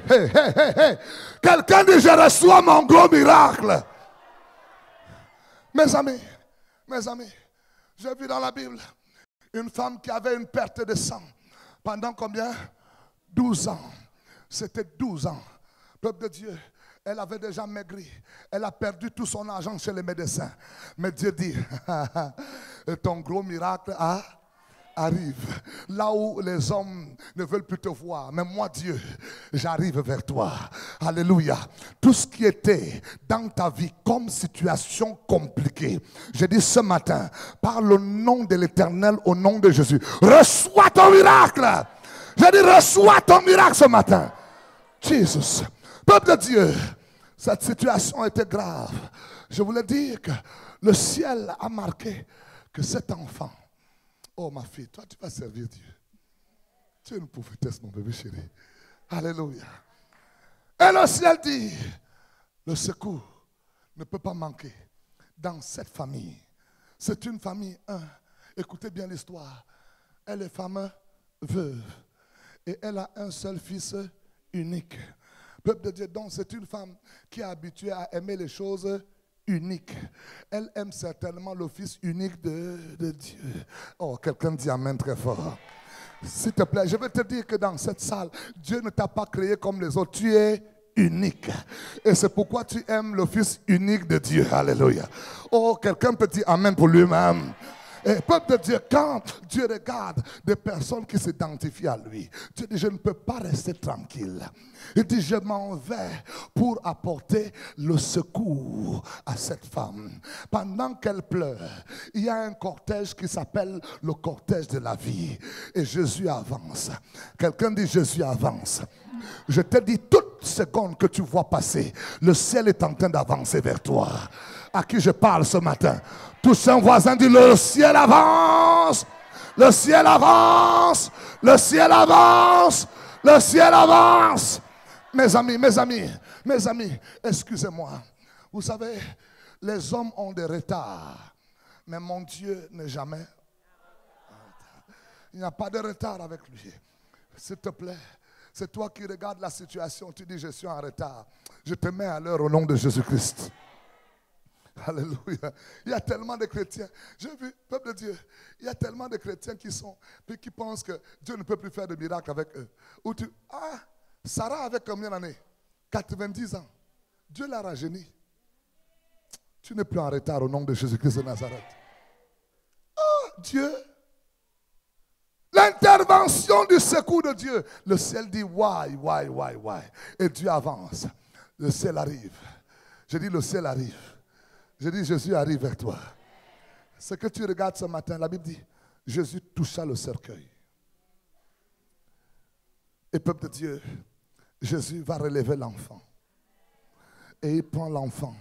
S1: Hey, hey, hey, hey. Quelqu'un dit je reçois mon gros miracle. Mes amis, j'ai vu dans la Bible une femme qui avait une perte de sang pendant combien? 12 ans. C'était 12 ans. Peuple de Dieu. Elle avait déjà maigri. Elle a perdu tout son argent chez les médecins. Mais Dieu dit, ton gros miracle arrive. Là où les hommes ne veulent plus te voir. Mais moi, Dieu, j'arrive vers toi. Alléluia. Tout ce qui était dans ta vie comme situation compliquée, je dis ce matin, par le nom de l'Éternel, au nom de Jésus, reçois ton miracle. Je dis, reçois ton miracle ce matin. Jésus. Peuple de Dieu, cette situation était grave. Je voulais dire que le ciel a marqué que cet enfant, oh ma fille, toi tu vas servir Dieu. Tu es une prophétesse mon bébé chéri. Alléluia. Et le ciel dit, le secours ne peut pas manquer dans cette famille. C'est une famille, écoutez bien l'histoire. Elle est femme veuve et elle a un seul fils unique. Peuple de Dieu, donc c'est une femme qui est habituée à aimer les choses uniques. Elle aime certainement le fils unique de Dieu. Oh, quelqu'un dit amen très fort. S'il te plaît, je vais te dire que dans cette salle, Dieu ne t'a pas créé comme les autres. Tu es unique. Et c'est pourquoi tu aimes le Fils unique de Dieu. Alléluia. Oh, quelqu'un peut dire Amen pour lui-même. Et peuple de Dieu, quand Dieu regarde des personnes qui s'identifient à lui, Dieu dit, je ne peux pas rester tranquille. Il dit, je m'en vais pour apporter le secours à cette femme. Pendant qu'elle pleure, il y a un cortège qui s'appelle le cortège de la vie. Et Jésus avance. Quelqu'un dit, Jésus avance. Je te dis, toute seconde que tu vois passer, le ciel est en train d'avancer vers toi. À qui je parle ce matin? Touche un voisin, dit, le ciel avance, le ciel avance, le ciel avance, le ciel avance. Mes amis, excusez-moi. Vous savez, les hommes ont des retards, mais mon Dieu n'est jamais. Il n'y a pas de retard avec lui. S'il te plaît, c'est toi qui regardes la situation, tu dis, je suis en retard. Je te mets à l'heure au nom de Jésus-Christ. Alléluia. Il y a tellement de chrétiens. J'ai vu, peuple de Dieu, il y a tellement de chrétiens qui pensent que Dieu ne peut plus faire de miracles avec eux. Sarah avait combien d'années? 90 ans. Dieu l'a rajeuni. Tu n'es plus en retard au nom de Jésus-Christ de Nazareth. Oh Dieu. L'intervention du secours de Dieu. Le ciel dit why. Et Dieu avance. Le ciel arrive. Je dis le ciel arrive. Je dis, Jésus arrive vers toi. Ce que tu regardes ce matin, la Bible dit, Jésus toucha le cercueil. Et peuple de Dieu, Jésus va relever l'enfant. Et il prend l'enfant.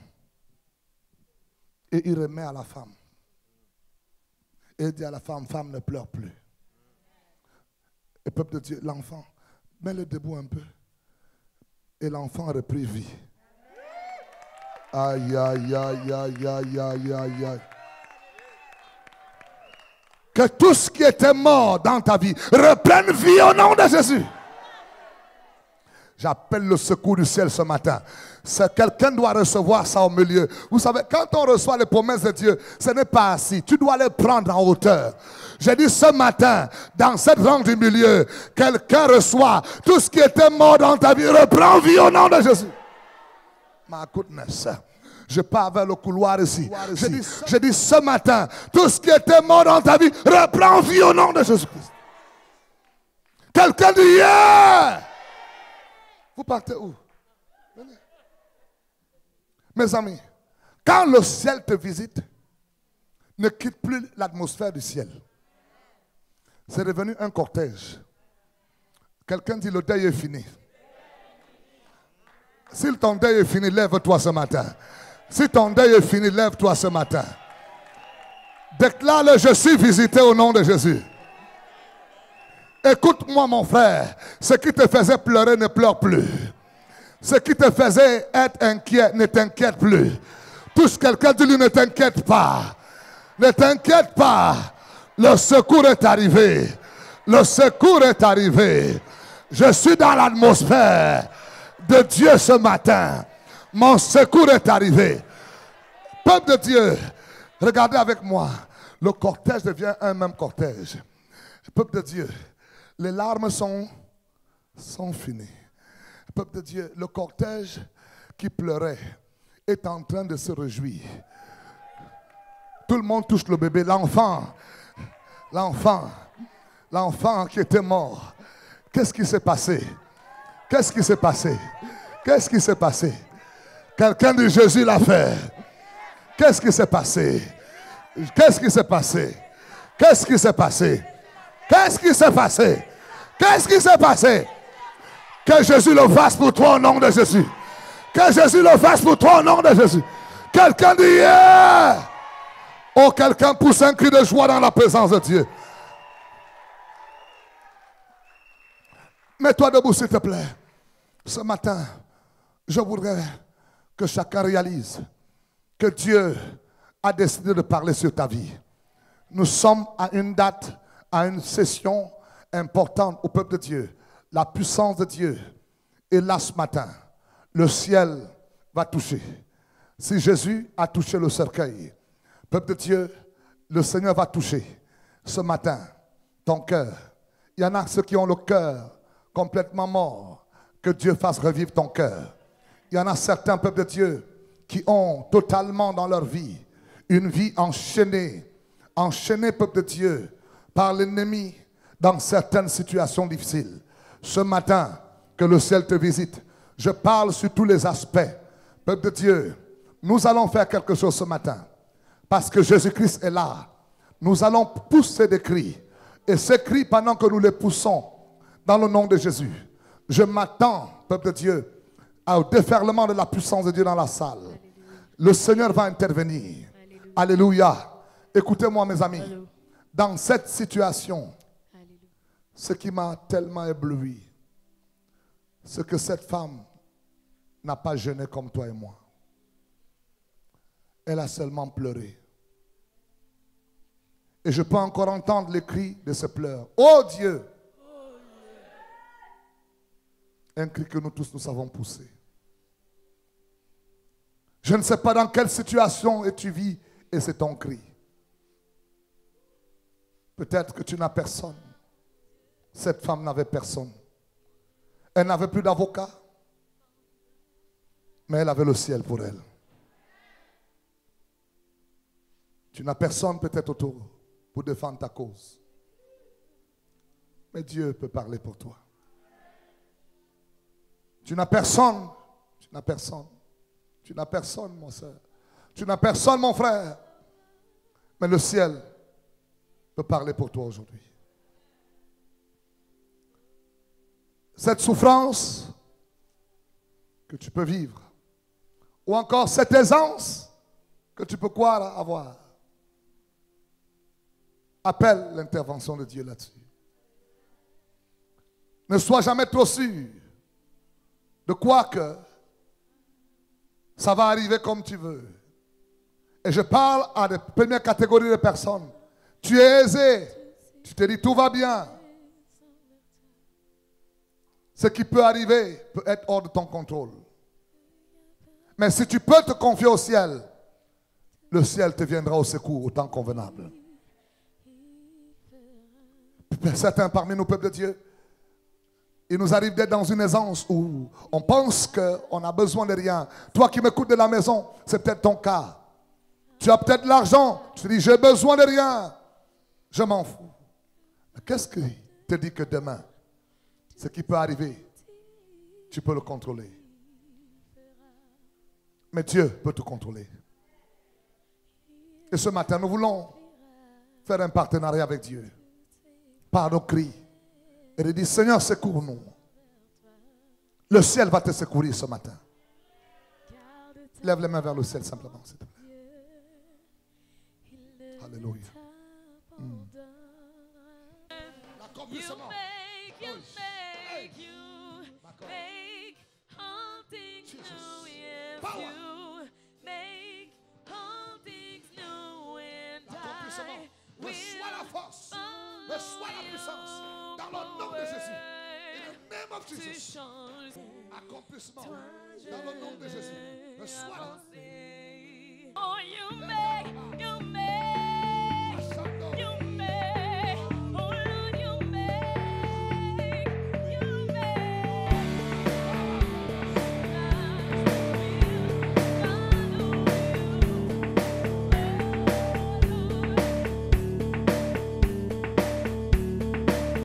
S1: Et il remet à la femme. Et il dit à la femme, femme, ne pleure plus. Et peuple de Dieu, l'enfant, mets-le debout un peu. Et l'enfant a repris vie. Aïe, aïe, aïe, aïe, aïe, aïe, aïe, aïe. Que tout ce qui était mort dans ta vie reprenne vie au nom de Jésus. J'appelle le secours du ciel ce matin. Quelqu'un doit recevoir ça au milieu. Vous savez, quand on reçoit les promesses de Dieu, ce n'est pas assis. Tu dois les prendre en hauteur. J'ai dit ce matin, dans cette range du milieu, quelqu'un reçoit tout ce qui était mort dans ta vie, reprend vie au nom de Jésus. My goodness. Je pars vers le couloir ici. Je dis ce matin, tout ce qui était mort dans ta vie, reprend vie au nom de Jésus-Christ. Quelqu'un dit yeah! Vous partez où? Venez. Mes amis, quand le ciel te visite, ne quitte plus l'atmosphère du ciel. C'est devenu un cortège. Quelqu'un dit le deuil est fini. Si ton deuil est fini, lève-toi ce matin. Si ton deuil est fini, lève-toi ce matin. Déclare-le, je suis visité au nom de Jésus. Écoute-moi mon frère, ce qui te faisait pleurer ne pleure plus. Ce qui te faisait être inquiet ne t'inquiète plus. Touche quelqu'un, dis-lui ne t'inquiète pas. Ne t'inquiète pas. Le secours est arrivé. Le secours est arrivé. Je suis dans l'atmosphère de Dieu ce matin. Mon secours est arrivé. Peuple de Dieu, regardez avec moi. Le cortège devient un même cortège. Peuple de Dieu, les larmes sont finies. Peuple de Dieu, le cortège qui pleurait est en train de se réjouir. Tout le monde touche le bébé, l'enfant qui était mort. Qu'est-ce qui s'est passé? Qu'est-ce qui s'est passé? Qu'est-ce qui s'est passé? Quelqu'un dit Jésus l'a fait. Qu'est-ce qui s'est passé? Qu'est-ce qui s'est passé? Qu'est-ce qui s'est passé? Qu'est-ce qui s'est passé? Qu'est-ce qui s'est passé? Que Jésus le fasse pour toi au nom de Jésus. Que Jésus le fasse pour toi au nom de Jésus. Quelqu'un dit yeah! Oh, quelqu'un pousse un cri de joie dans la présence de Dieu. Mets-toi debout s'il te plaît. Ce matin, je voudrais que chacun réalise que Dieu a décidé de parler sur ta vie. Nous sommes à une date, à une session importante au peuple de Dieu. La puissance de Dieu est là ce matin. Le ciel va toucher. Si Jésus a touché le cercueil, peuple de Dieu, le Seigneur va toucher ce matin ton cœur. Il y en a ceux qui ont le cœur complètement mort. Que Dieu fasse revivre ton cœur. Il y en a certains peuples de Dieu qui ont totalement dans leur vie une vie enchaînée, peuple de Dieu, par l'ennemi dans certaines situations difficiles. Ce matin, que le ciel te visite. Je parle sur tous les aspects. Peuple de Dieu, nous allons faire quelque chose ce matin. Parce que Jésus-Christ est là. Nous allons pousser des cris. Et ces cris, pendant que nous les poussons, dans le nom de Jésus, je m'attends, peuple de Dieu, au déferlement de la puissance de Dieu dans la salle. Le Seigneur va intervenir. Alléluia. Écoutez-moi, mes amis. Dans cette situation, ce qui m'a tellement ébloui, c'est que cette femme n'a pas jeûné comme toi et moi. Elle a seulement pleuré. Et je peux encore entendre les cris de ses pleurs. Oh Dieu! Un cri que nous tous nous savons pousser. Je ne sais pas dans quelle situation tu vis et c'est ton cri. Peut-être que tu n'as personne. Cette femme n'avait personne. Elle n'avait plus d'avocat. Mais elle avait le ciel pour elle. Tu n'as personne peut-être autour pour défendre ta cause. Mais Dieu peut parler pour toi. Tu n'as personne. Tu n'as personne. Tu n'as personne, mon soeur. Tu n'as personne, mon frère. Mais le ciel peut parler pour toi aujourd'hui. Cette souffrance que tu peux vivre, ou encore cette aisance que tu peux croire avoir, appelle l'intervention de Dieu là-dessus. Ne sois jamais trop sûr de quoi que ça va arriver comme tu veux. Et je parle à la première catégorie de personnes. Tu es aisé, tu te dis tout va bien. Ce qui peut arriver peut être hors de ton contrôle. Mais si tu peux te confier au ciel, le ciel te viendra au secours au temps convenable. Certains parmi nous, peuple de Dieu, il nous arrive d'être dans une aisance où on pense qu'on n'a besoin de rien. Toi qui m'écoutes de la maison, c'est peut-être ton cas. Tu as peut-être de l'argent, tu te dis j'ai besoin de rien. Je m'en fous. Mais qu'est-ce qui te dit que demain, ce qui peut arriver, tu peux le contrôler? Mais Dieu peut te contrôler. Et ce matin, nous voulons faire un partenariat avec Dieu. Par nos cris. Et de dire, Seigneur, secours-nous. Le ciel va te secourir ce matin. Lève les mains vers le ciel simplement, s'il te plaît. Alléluia. L'accomplissement. Reçois la force, reçois la puissance dans le nom de Jésus. In the name of Jesus. Accomplissement dans le nom de Jésus. Reçois la.